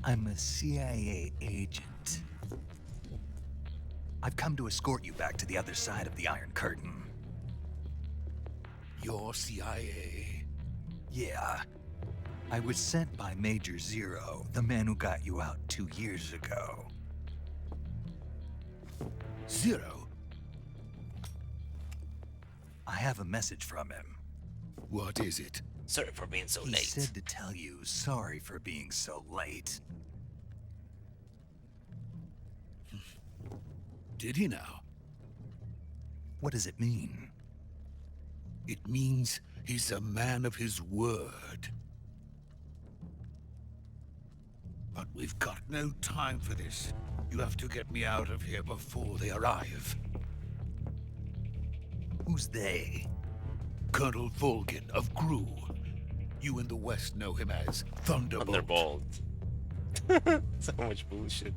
I'm a CIA agent. I've come to escort you back to the other side of the Iron Curtain. You're CIA? Yeah. I was sent by Major Zero, the man who got you out 2 years ago. Zero? I have a message from him. What is it? Sorry for being so He late. said to tell you sorry for being so late. Did he now? What does it mean? It means he's a man of his word. But we've got no time for this. You have to get me out of here before they arrive. Who's they? Colonel Volgin of GRU. You in the West know him as Thunderbolt. Thunderbolt. So much bullshit.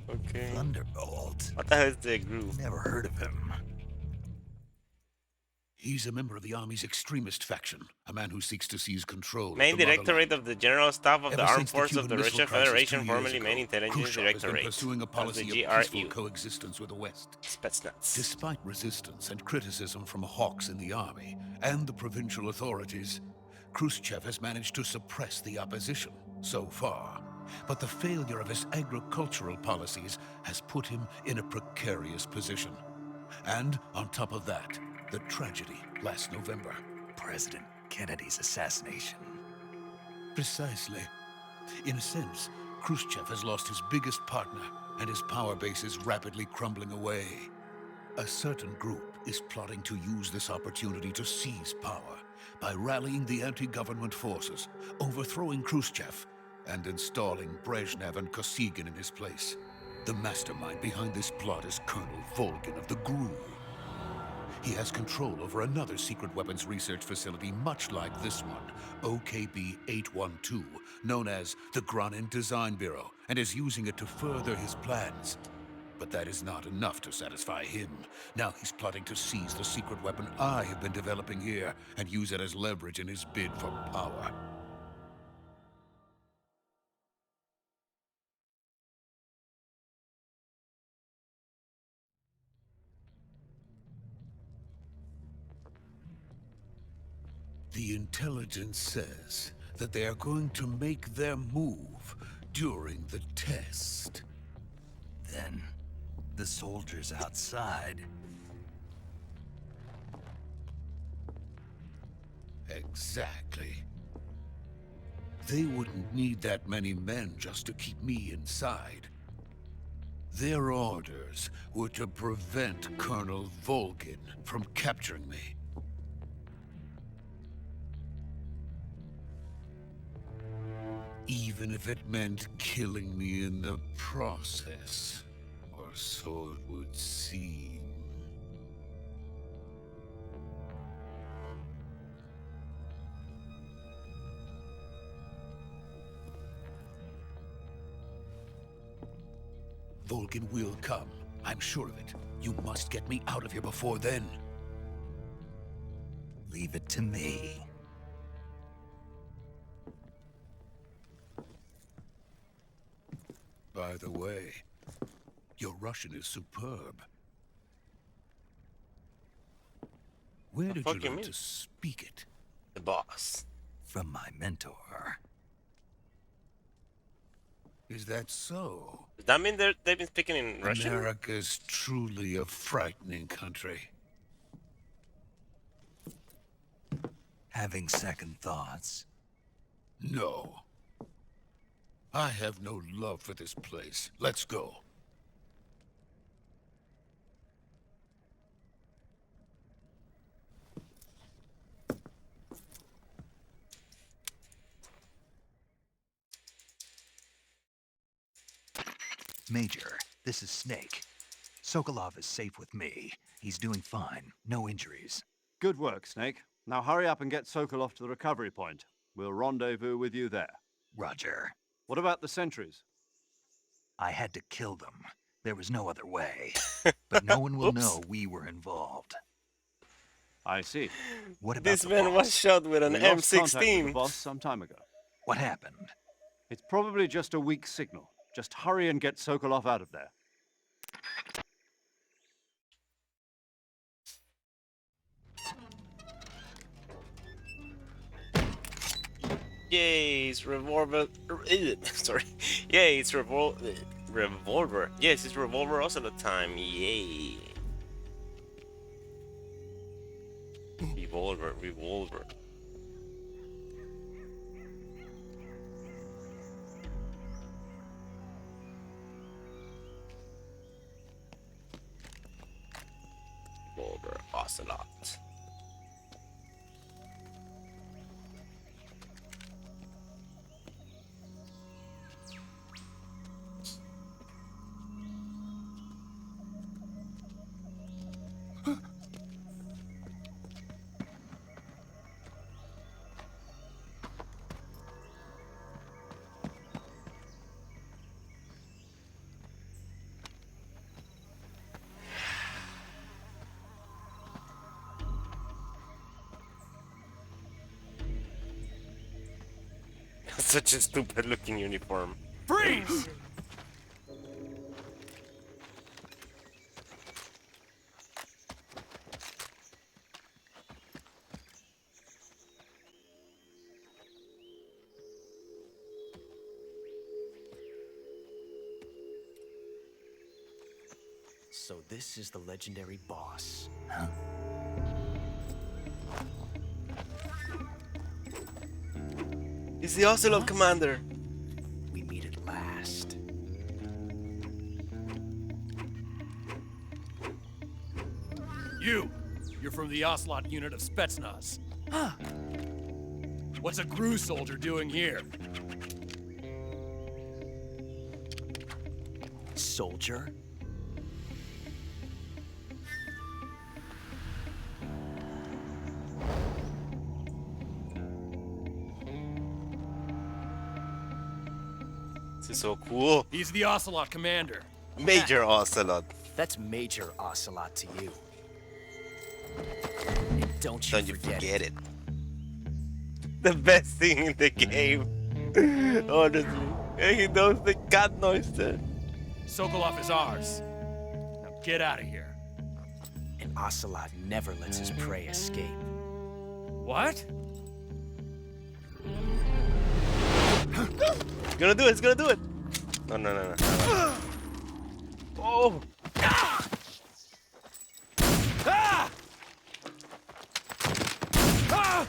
Okay. Thunderbolt? What the hell is the group? Never heard of him. He's a member of the Army's extremist faction, a man who seeks to seize control of Main the Directorate of the General Staff of the Ever Armed since Forces of Cuban the Missile Russian Crisis Federation, 2 years formerly Main ago, Intelligence Khrushchev has been Directorate. pursuing a That's policy the of peaceful GRU. coexistence with the West. Spetsnaz. Despite resistance and criticism from hawks in the army and the provincial authorities, Khrushchev has managed to suppress the opposition so far. But the failure of his agricultural policies has put him in a precarious position. And on top of that, the tragedy last November. President Kennedy's assassination. Precisely. In a sense, Khrushchev has lost his biggest partner, and his power base is rapidly crumbling away. A certain group is plotting to use this opportunity to seize power by rallying the anti-government forces, overthrowing Khrushchev, and installing Brezhnev and Kosygin in his place. The mastermind behind this plot is Colonel Volgin of the GRU. He has control over another secret weapons research facility much like this one, OKB-812, known as the Granin Design Bureau, and is using it to further his plans. But that is not enough to satisfy him. Now he's plotting to seize the secret weapon I have been developing here and use it as leverage in his bid for power. The intelligence says that they are going to make their move during the test. Then, the soldiers outside. Exactly. They wouldn't need that many men just to keep me inside. Their orders were to prevent Colonel Volgin from capturing me. Even if it meant killing me in the process, or so it would seem. Volgin will come. I'm sure of it. You must get me out of here before then. Leave it to me. By the way, your Russian is superb. Where did you learn to speak it? The boss. From my mentor. Is that so? Does that mean they've been speaking in Russian? America's truly a frightening country. Having second thoughts? No. I have no love for this place. Let's go. Major, this is Snake. Sokolov is safe with me. He's doing fine. No injuries. Good work, Snake. Now hurry up and get Sokolov to the recovery point. We'll rendezvous with you there. Roger. What about the sentries? I had to kill them. There was no other way. But no one will know we were involved. I see. What about This the man was boss? shot with an We lost contact with the M16. boss some time ago. What happened? It's probably just a weak signal. Just hurry and get Sokolov out of there. Yay, it's revolver. Sorry. Yay, it's revolver. Yes, it's revolver Ocelot time. Yay. Revolver. Revolver Ocelot. Such a stupid looking uniform. Freeze! So this is the legendary boss. Huh? He's the Ocelot commander. We meet at last. You're from the Ocelot unit of Spetsnaz. Huh. What's a GRU soldier doing here? Soldier? This is so cool. He's the Ocelot commander. Major Ocelot. That's Major Ocelot to you. And don't you forget it. The best thing in the game. Honestly. And he knows the cat noise there. Sokolov is ours. Now get out of here. And Ocelot never lets his prey escape. What? He's gonna do it, he's gonna do it! No. Oh! Ah! Ah! Ah!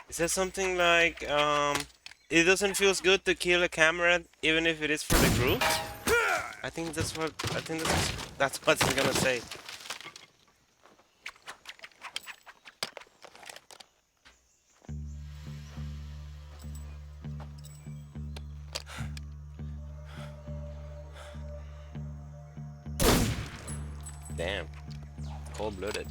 Is that something like, it doesn't feel good to kill a camera even if it is for the group? I think that's what it's gonna say. Damn. Cold-blooded.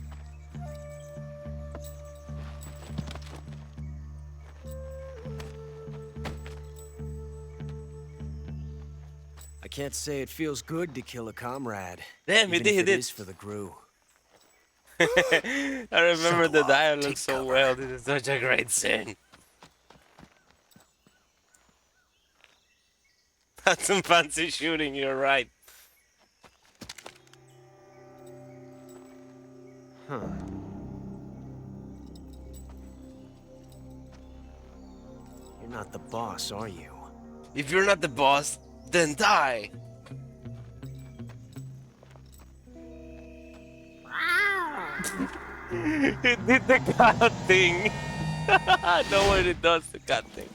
I can't say it feels good to kill a comrade. Damn, even he if did it it. is for the GRU. I remember the dialogue so well. This is such a great scene. That's some fancy shooting, you're right. Huh. You're not the boss, are you? If you're not the boss, then die. It did the cat thing. No one it does the cat thing.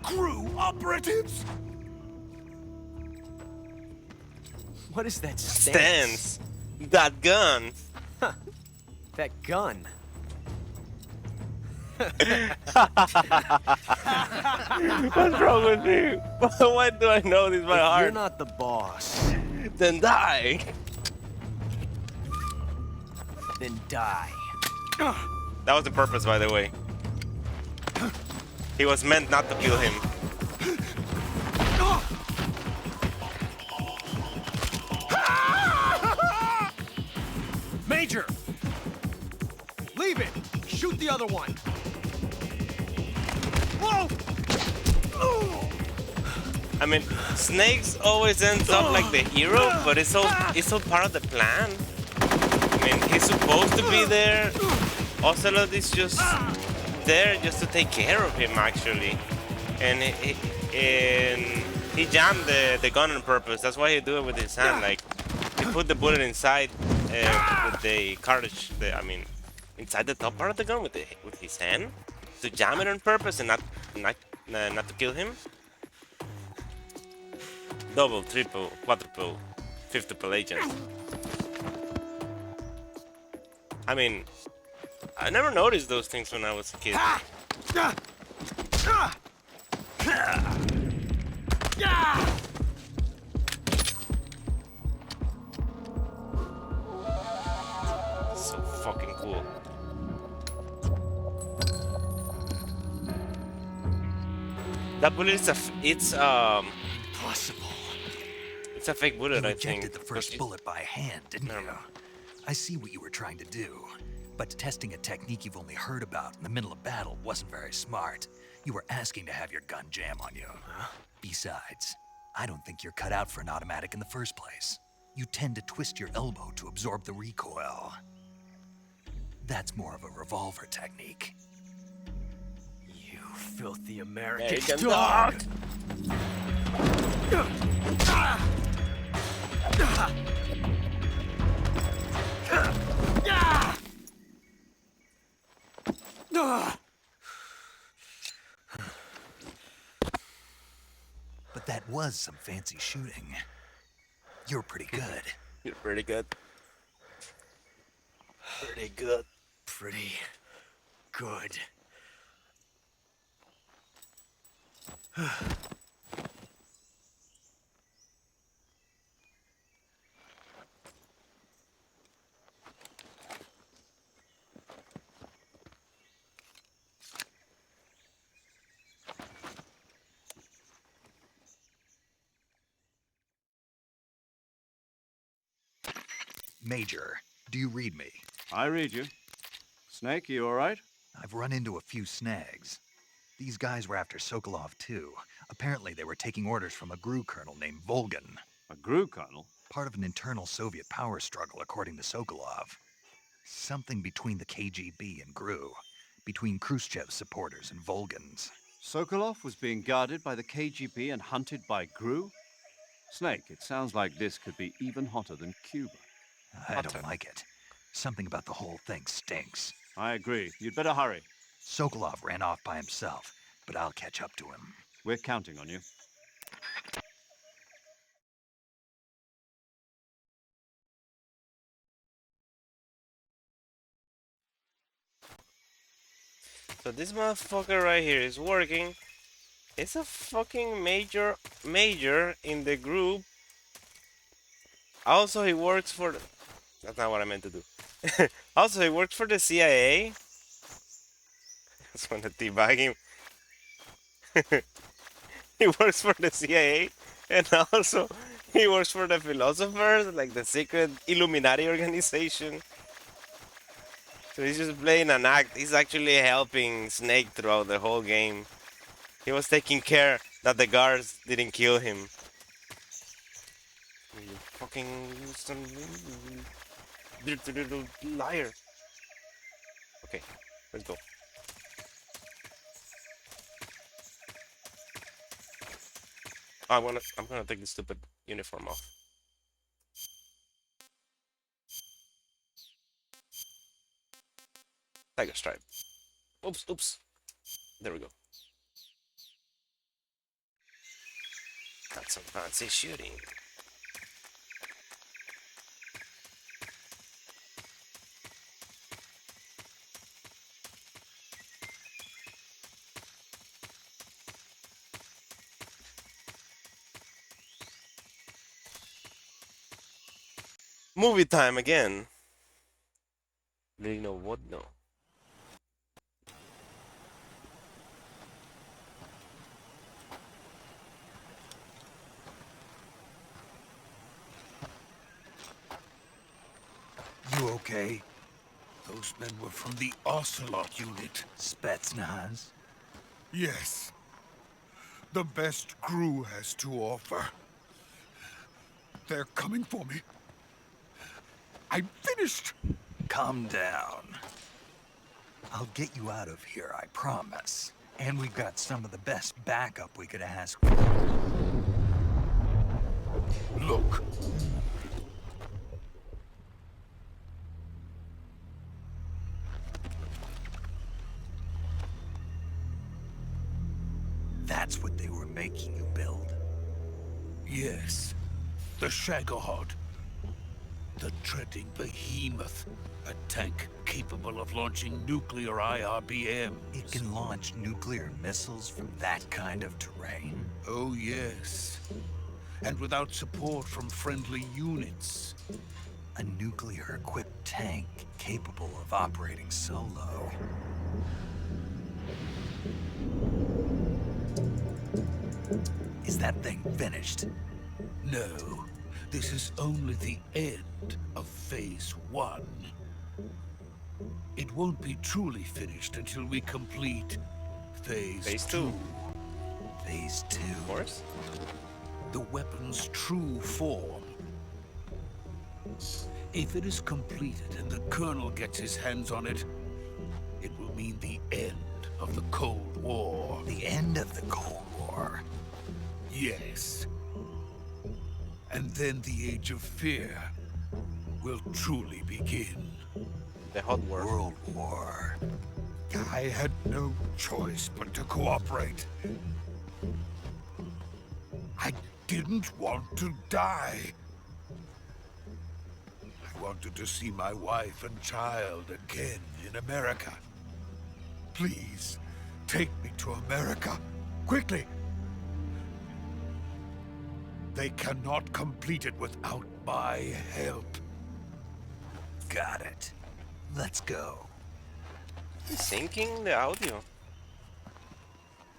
Crew operatives! What is that Stance. That gun. That gun. What's wrong with me? Why do I know this by If heart? you're not the boss, Then die. then die. That was the purpose, by the way. He was meant not to kill him. Major! Leave it! Shoot the other one! Whoa! I mean, Snakes always ends up like the hero, but it's all part of the plan. I mean, he's supposed to be there. Ocelot is just there just to take care of him, actually. And he jammed the gun on purpose. That's why he do it with his hand. Like, he put the bullet inside with the cartridge. Inside the top part of the gun with his hand to jam it on purpose and not to kill him. Double, triple, quadruple, fiftuple agent. I mean, I never noticed those things when I was a kid. So fucking cool. That bullet is Possible. it's a fake bullet, You I think. ejected the first bullet by hand, didn't you? I see what you were trying to do, but testing a technique you've only heard about in the middle of battle wasn't very smart. You were asking to have your gun jam on you. Besides, I don't think you're cut out for an automatic in the first place. You tend to twist your elbow to absorb the recoil. That's more of a revolver technique. You filthy American dog! But that was some fancy shooting. You're pretty good. You're pretty good. Pretty good. Pretty good. Major, do you read me? I read you. Snake, you all right? I've run into a few snags. These guys were after Sokolov too. Apparently they were taking orders from a GRU colonel named Volgan. A GRU colonel? Part of an internal Soviet power struggle, according to Sokolov. Something between the KGB and GRU. Between Khrushchev's supporters and Volgan's. Sokolov was being guarded by the KGB and hunted by GRU? Snake, it sounds like this could be even hotter than Cuba. I don't like it. Something about the whole thing stinks. I agree. You'd better hurry. Sokolov ran off by himself, but I'll catch up to him. We're counting on you. So this motherfucker right here is working. It's a fucking major in the group. Also, he works for the... That's not what I meant to do. Also, he works for the CIA. Just want to debug him. He works for the CIA. And also, he works for the philosophers, like the secret Illuminati organization. So he's just playing an act. He's actually helping Snake throughout the whole game. He was taking care that the guards didn't kill him. You fucking some little liar. Okay, let's go. I'm gonna take the stupid uniform off. Tiger stripe. Oops. There we go. That's some fancy shooting. Movie time again. Do you know what? No. You okay? Those men were from the Ocelot unit. Spetsnaz? Yes. The best crew has to offer. They're coming for me. I'm finished. Calm down. I'll get you out of here, I promise. And we've got some of the best backup we could ask for. Look. That's what they were making you build? Yes. The Shagohod. The treading behemoth. A tank capable of launching nuclear IRBM. It can launch nuclear missiles from that kind of terrain? Oh, yes. And without support from friendly units. A nuclear-equipped tank capable of operating solo. Is that thing finished? No. This is only the end of Phase 1. It won't be truly finished until we complete Phase 2. Phase 2? Of course. The weapon's true form. If it is completed and the Colonel gets his hands on it, it will mean the end of the Cold War. The end of the Cold War? Yes. And then the Age of Fear will truly begin. The Hot War. World War. I had no choice but to cooperate. I didn't want to die. I wanted to see my wife and child again in America. Please, take me to America. Quickly! They cannot complete it without my help. Got it. Let's go. It's syncing the audio.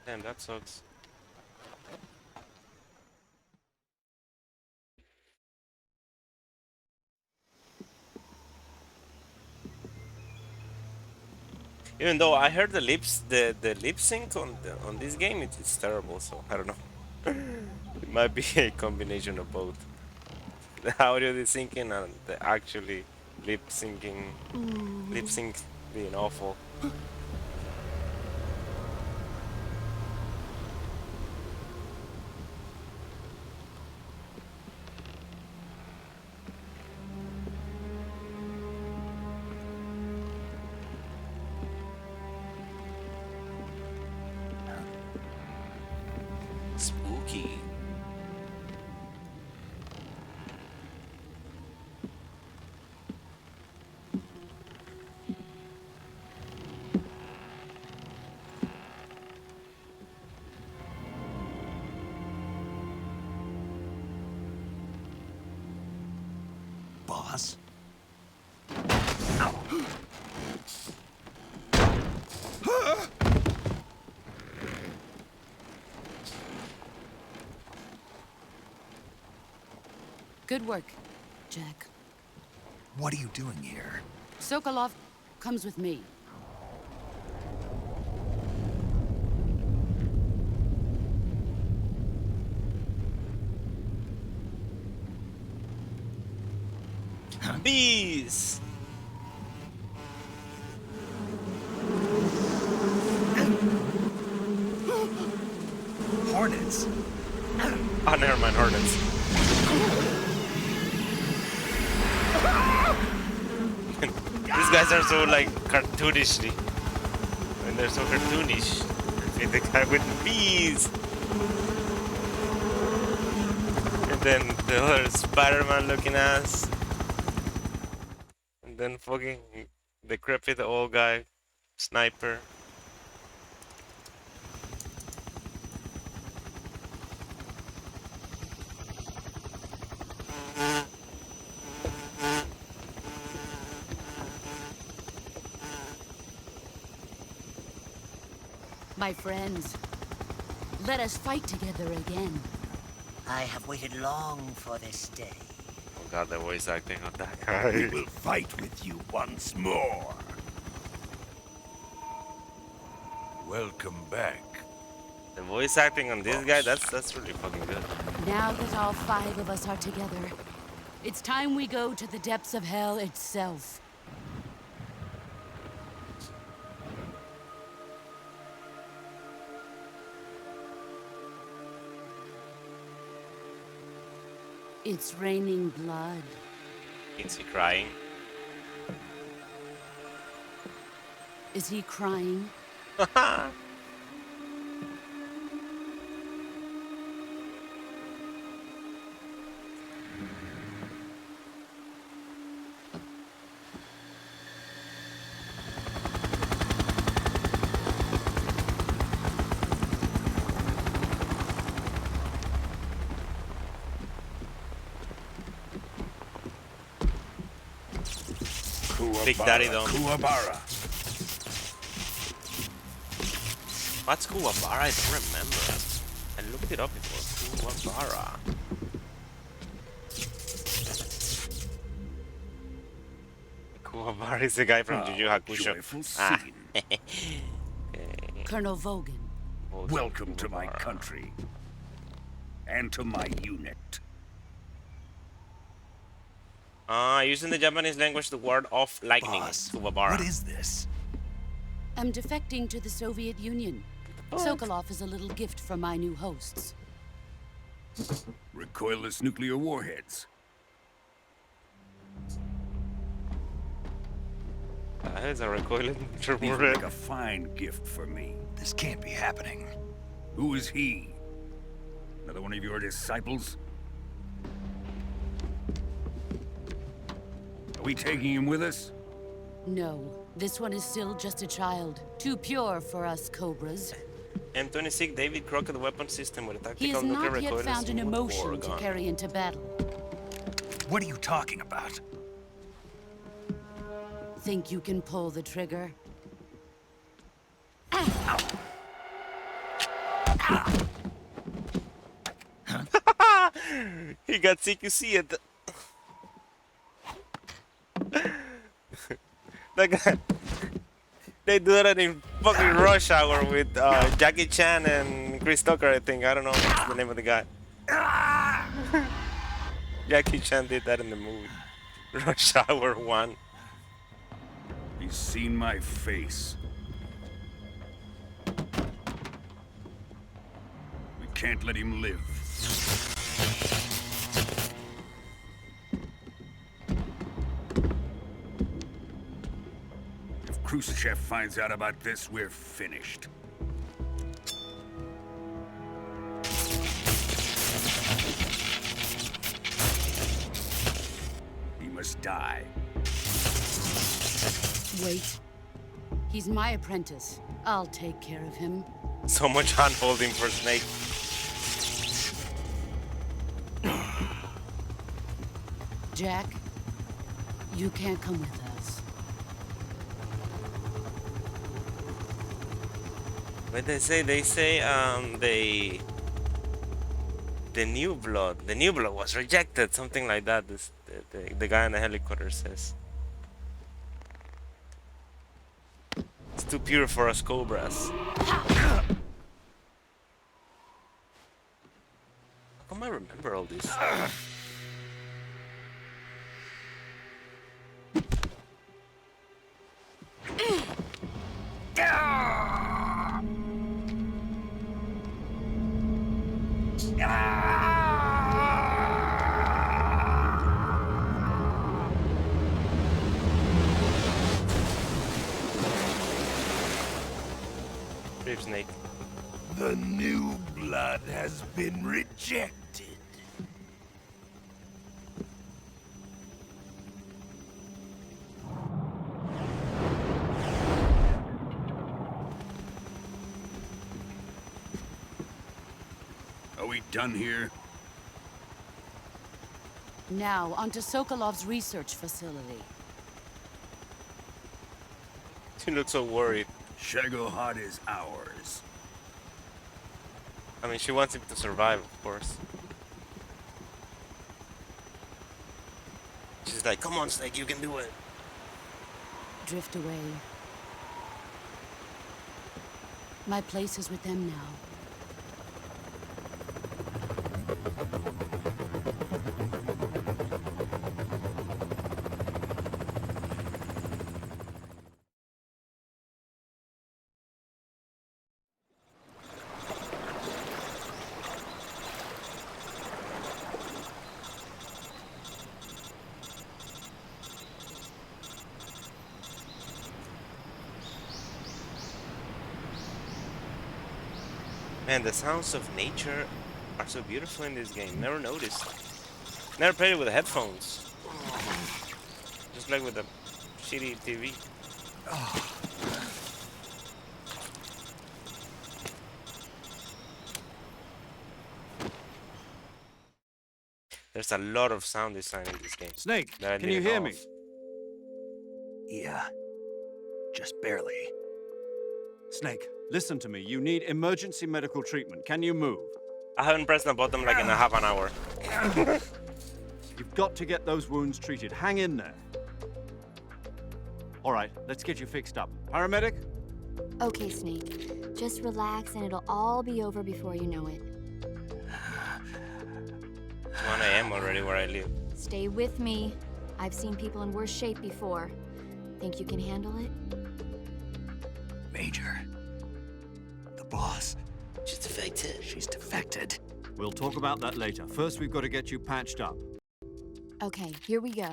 Damn, that sucks. Even though I heard the lip sync on this game, it's terrible. So I don't know. It might be a combination of both. The audio desyncing and the actually lip sync being awful. Spooky. Boss? Good work, Jack. What are you doing here? Sokolov, comes with me. Bees! Hornets. Oh, never mind, hornets. These guys are so like cartoonishly. And they're so cartoonish. See the guy with the bees. And then the other Spider-Man looking ass. And then fucking decrepit old guy, sniper. My friends, let us fight together again. I have waited long for this day. Oh god, the voice acting of that We guy. will fight with you once more. Welcome back. The voice acting on this guy, that's really fucking good. Now that all 5 of us are together, it's time we go to the depths of hell itself. It's raining blood. Is he crying? Is he crying? Big Daddy Dome. Kuwabara. What's Kuwabara? I don't remember. I looked it up before. Kuwabara. Kuwabara is the guy from Yu Yu Hakusho. Joyful Ah. scene. Colonel Vogan. Welcome to my country. And to my unit. Using the Japanese language, the word of lightning. Boss, Kuwabara. what is this? I'm defecting to the Soviet Union. Sokolov is a little gift from my new hosts. Recoilless nuclear warheads. That is a recoiling These will turbo. make a fine gift for me. This can't be happening. Who is he? Another one of your disciples? Are we taking him with us? No, this one is still just a child. Too pure for us Cobras. M26 David Crockett weapon system with a He tactical has nuclear not yet recoilless found an smooth bore emotion to gun. carry into battle. What are you talking about? Think you can pull the trigger? He got CQC at the... That guy... They do that in fucking Rush Hour with Jackie Chan and Chris Tucker, I think. I don't know what's the name of the guy. Jackie Chan did that in the movie. Rush Hour 1. He's seen my face. We can't let him live. If Khrushchev finds out about this, we're finished. He must die. Wait. He's my apprentice. I'll take care of him. So much hand-holding for Snake. Jack, you can't come with us. What they say? They say the new blood was rejected, something like that. The guy in the helicopter says. too pure for us cobras. How come I remember all this? Brave Snake. The new blood has been rejected. Are we done here? Now, onto Sokolov's research facility. She looks so worried. Shagohod is ours. I mean, she wants him to survive, of course. She's like, come on, Snake, you can do it. Drift away. My place is with them now. Man, the sounds of nature are so beautiful in this game. Never noticed. Never played it with headphones. Just like with a shitty TV. There's a lot of sound design in this game. Snake, that I can you didn't hear know me? of. Yeah. Just barely. Snake, listen to me. You need emergency medical treatment. Can you move? I haven't pressed the button like in a half an hour. You've got to get those wounds treated. Hang in there. All right, let's get you fixed up. Paramedic? Okay, Snake. Just relax and it'll all be over before you know it. It's 1 a.m. already where I live. Stay with me. I've seen people in worse shape before. Think you can handle it? Major. The boss. She's defected. She's defected. We'll talk about that later. First, we've got to get you patched up. Okay, here we go.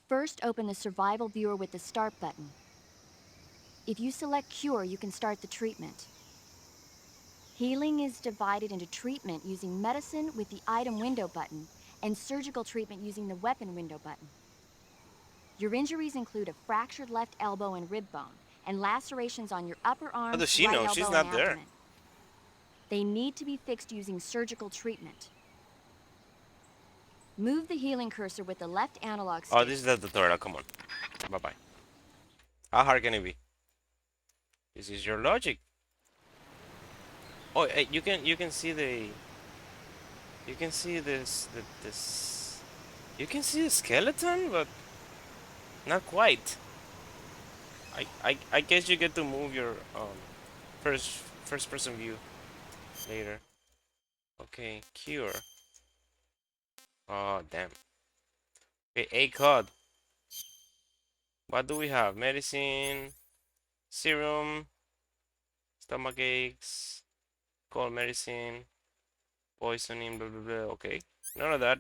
First, open the survival viewer with the start button. If you select cure, you can start the treatment. Healing is divided into treatment using medicine with the item window button and surgical treatment using the weapon window button. Your injuries include a fractured left elbow and rib bone and lacerations on your upper arm, How does she right know? elbow, She's and not there. abdomen. They need to be fixed using surgical treatment. Move the healing cursor with the left analog stick. Oh, this is the tutorial. Come on. Bye-bye. How hard can it be? This is your logic. Oh, hey, you can see the. You can see this. You can see the skeleton, but not quite. I guess you get to move your first person view later. Okay, cure. Oh damn. Okay, a cod. What do we have? Medicine, serum, stomach aches, cold medicine, poisoning, blah blah blah. Okay, none of that.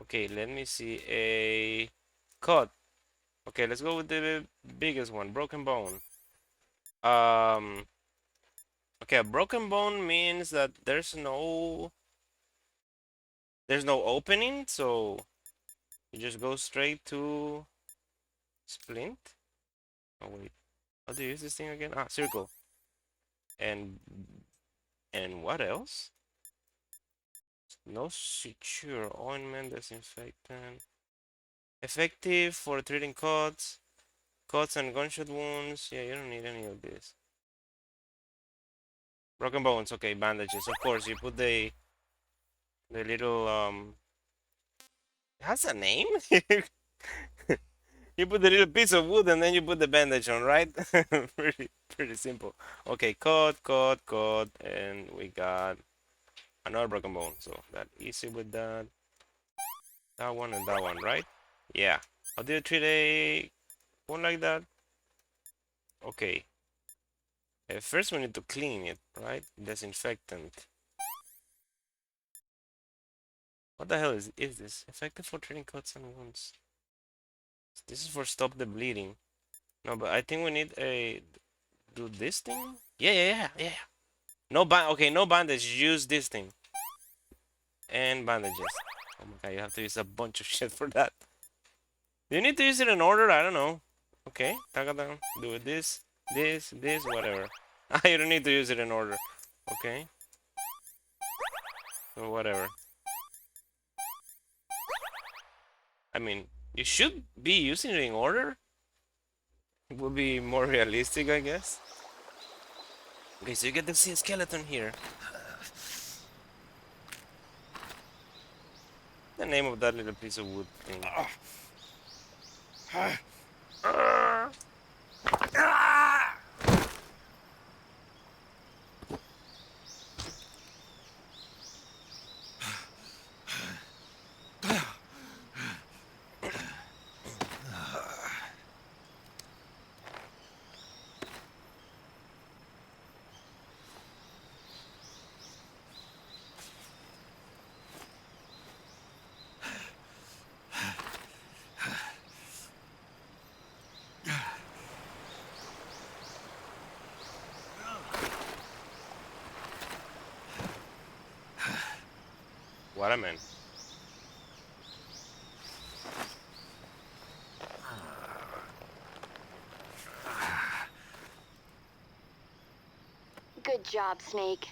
Okay, let me see a cod. Okay, let's go with the biggest one, broken bone. Okay, a broken bone means that there's no opening, so you just go straight to splint. Oh wait, how do you use this thing again? Ah, circle. And what else? No suture, ointment, disinfectant. Effective for treating cuts and gunshot wounds. Yeah, you don't need any of this. Broken bones, okay, bandages. Of course, you put the little it has a name? You put the little piece of wood and then you put the bandage on, right? Pretty simple. Okay, cut, and we got another broken bone. So that easy with that. That one and that one, right? Yeah. How do you treat a one like that? Okay. First we need to clean it, right? Disinfectant. What the hell is this? Effective for treating cuts and wounds. This is for stop the bleeding. No, but I think we need a do this thing? Yeah. No okay, no bandage, use this thing. And bandages. Oh my god, you have to use a bunch of shit for that. Do you need to use it in order? I don't know. Okay, down. Do it this, whatever. You don't need to use it in order. Okay. Or whatever. I mean, you should be using it in order. It would be more realistic, I guess. Okay, so you get to see a skeleton here. The name of that little piece of wood thing. What a man. Good job, Snake.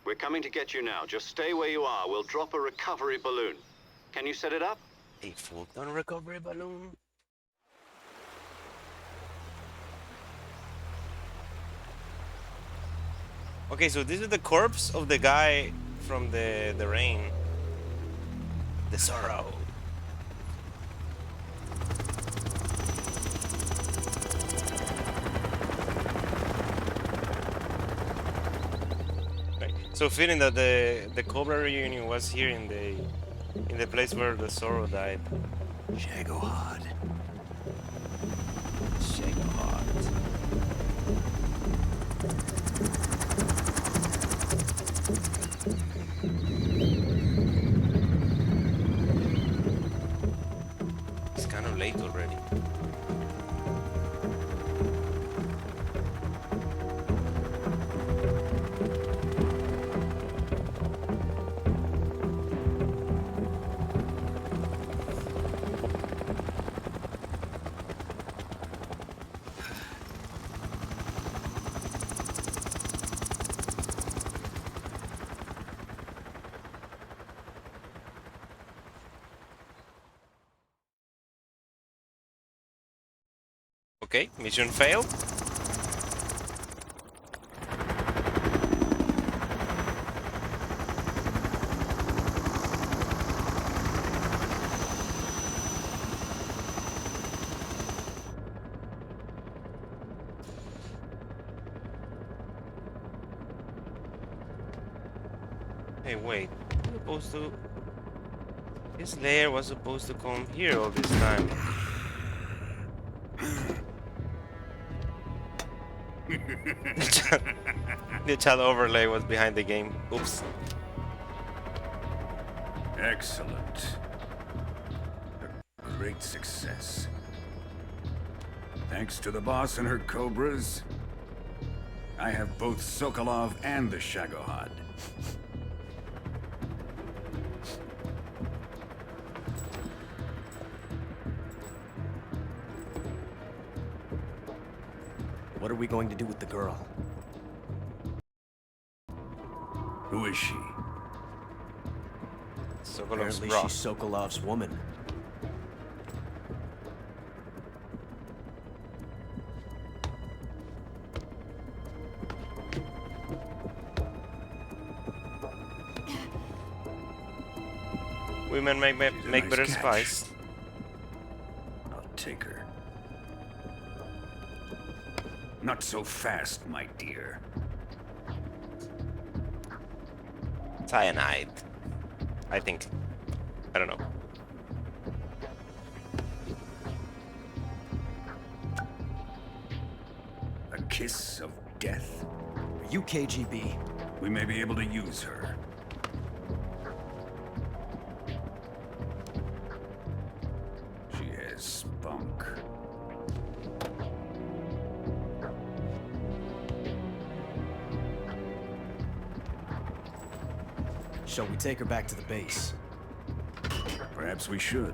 We're coming to get you now. Just stay where you are. We'll drop a recovery balloon. Can you set it up? A full-on recovery balloon? Okay, so this is the corpse of the guy from the rain. The sorrow. Right. So fitting that the Cobra reunion was here in the place where the sorrow died. Shagohod. Shagohod. It's kind of late already. Okay, mission failed. Hey, wait. I'm supposed to... This layer was supposed to come here all this time. The child overlay was behind the game. Oops. Excellent. A great success. Thanks to the boss and her cobras, I have both Sokolov and the Shagohod. What are we going to do with the girl? Who is she? Sokolov's Apparently bra. she's Sokolov's woman. Women make Nice better catch. spies. I'll Not so fast, my dear. Cyanide. I think. I don't know. A kiss of death? Are you KGB? We may be able to use her. She has spunk. Shall we take her back to the base? Perhaps we should.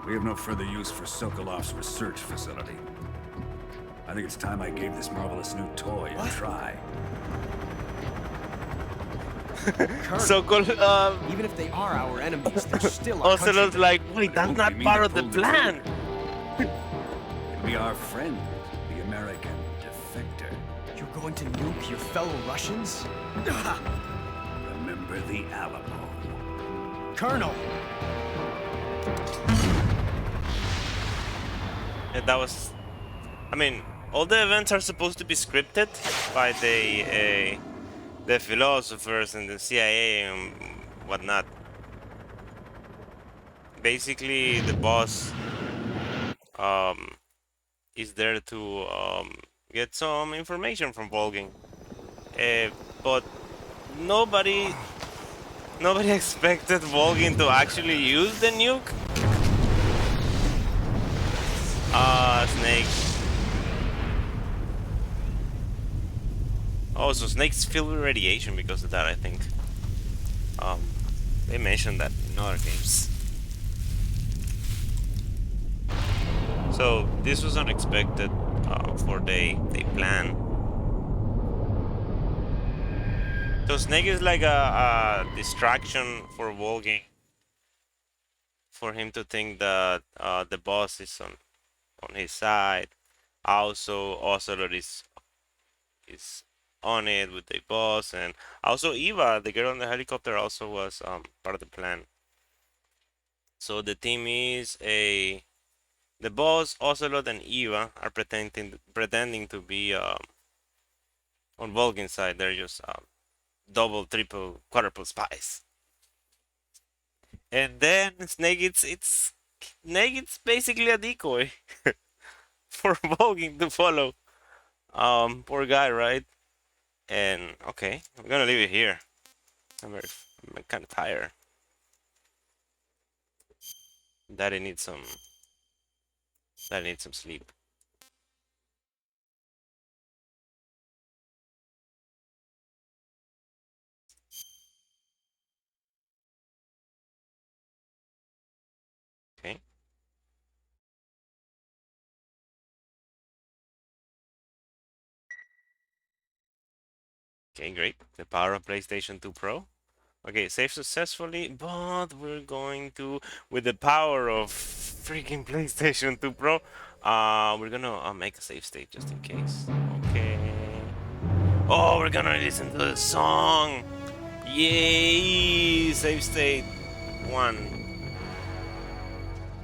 We have no further use for Sokolov's research facility. I think it's time I gave this marvelous new toy a try. Sokol, even if they are our enemies, they're still our country. Ocelot's like, wait, that's not part of the plan. It'll be our friend, the American defector. You're going to nuke your fellow Russians? Remember the Alamo. Colonel! And that was... I mean, all the events are supposed to be scripted by the philosophers and the CIA and whatnot. Basically, the boss is there to get some information from Volgin, but nobody expected Volgin to actually use the nuke. Snake. Oh, so snakes filled with radiation because of that, I think. They mentioned that in other games. So this was unexpected for they plan. So Snake is like a distraction for Volgin, for him to think that the boss is on his side. Also, Ocelot is on it with the boss, and also Eva, the girl on the helicopter, also was part of the plan. So the team is the boss, Ocelot, and Eva are pretending to be on Volgin's side. They're just double, triple, quadruple spies. And then Snake, it's basically a decoy for Volgin to follow. Poor guy, right? And okay, I'm gonna leave it here. I'm kind of tired. Daddy needs some sleep. Okay. Okay, great. The power of PlayStation 2 Pro. Okay, save successfully, but we're going to, with the power of freaking PlayStation 2 Pro, we're gonna make a save state just in case. Okay. Oh, we're gonna listen to the song. Yay! Save state 1.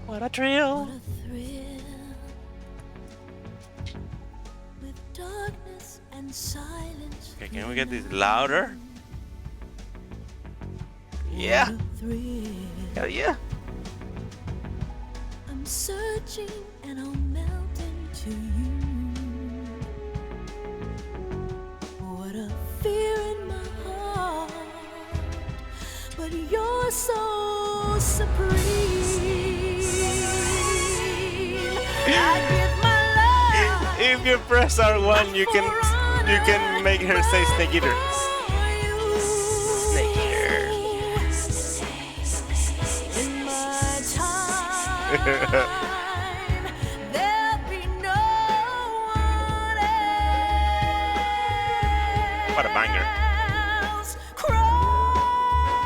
What a thrill! What a thrill. With darkness and silence. Okay, can we get this louder? Yeah. Hell yeah. I'm searching and I'll melt into you. What a fear in my heart, but you're so supreme. I give my life. If you press R1, you can make her say Snake Eater. Snake Eater. There'll be no one else. What a banger. Crime,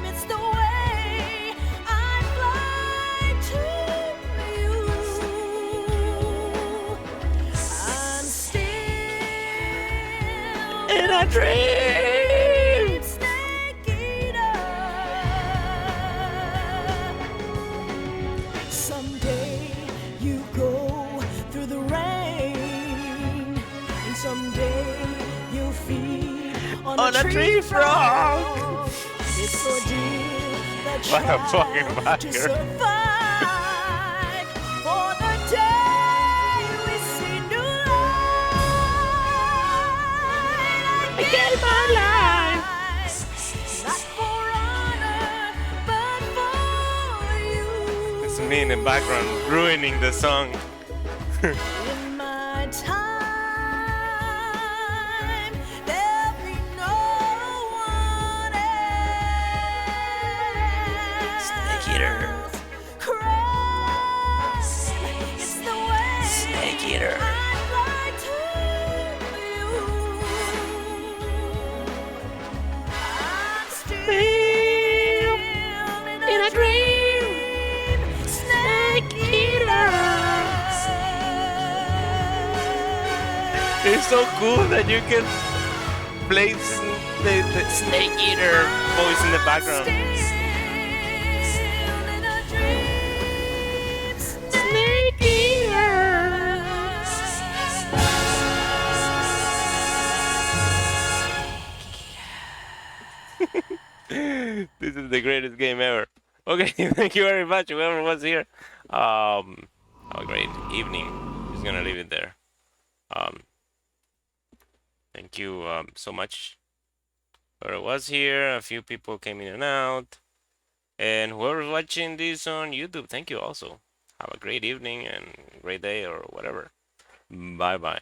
it's the way I fly to you. I'm still in a dream. Snake Eater. Someday you go through the rain Someday you'll feed on On a a tree frog. It's ordeal that What a fucking try to banger. survive for the day we see new light. I gave my life not for honor, but for you. It's me in the background ruining the song. In my time, there'll be no one else. Snake Eater. Crying, it's the way Snake Eater. I'd lie to you. I'm still in a dream. Snake Eater. It's so cool that you can play the Snake Eater voice in the background. Snake Eater. This is the greatest game ever. Okay, thank you very much, whoever was here. Have a great evening. Just gonna leave it there. Thank you so much. Whoever was here, a few people came in and out. And whoever's watching this on YouTube, thank you also. Have a great evening and great day or whatever. Bye bye.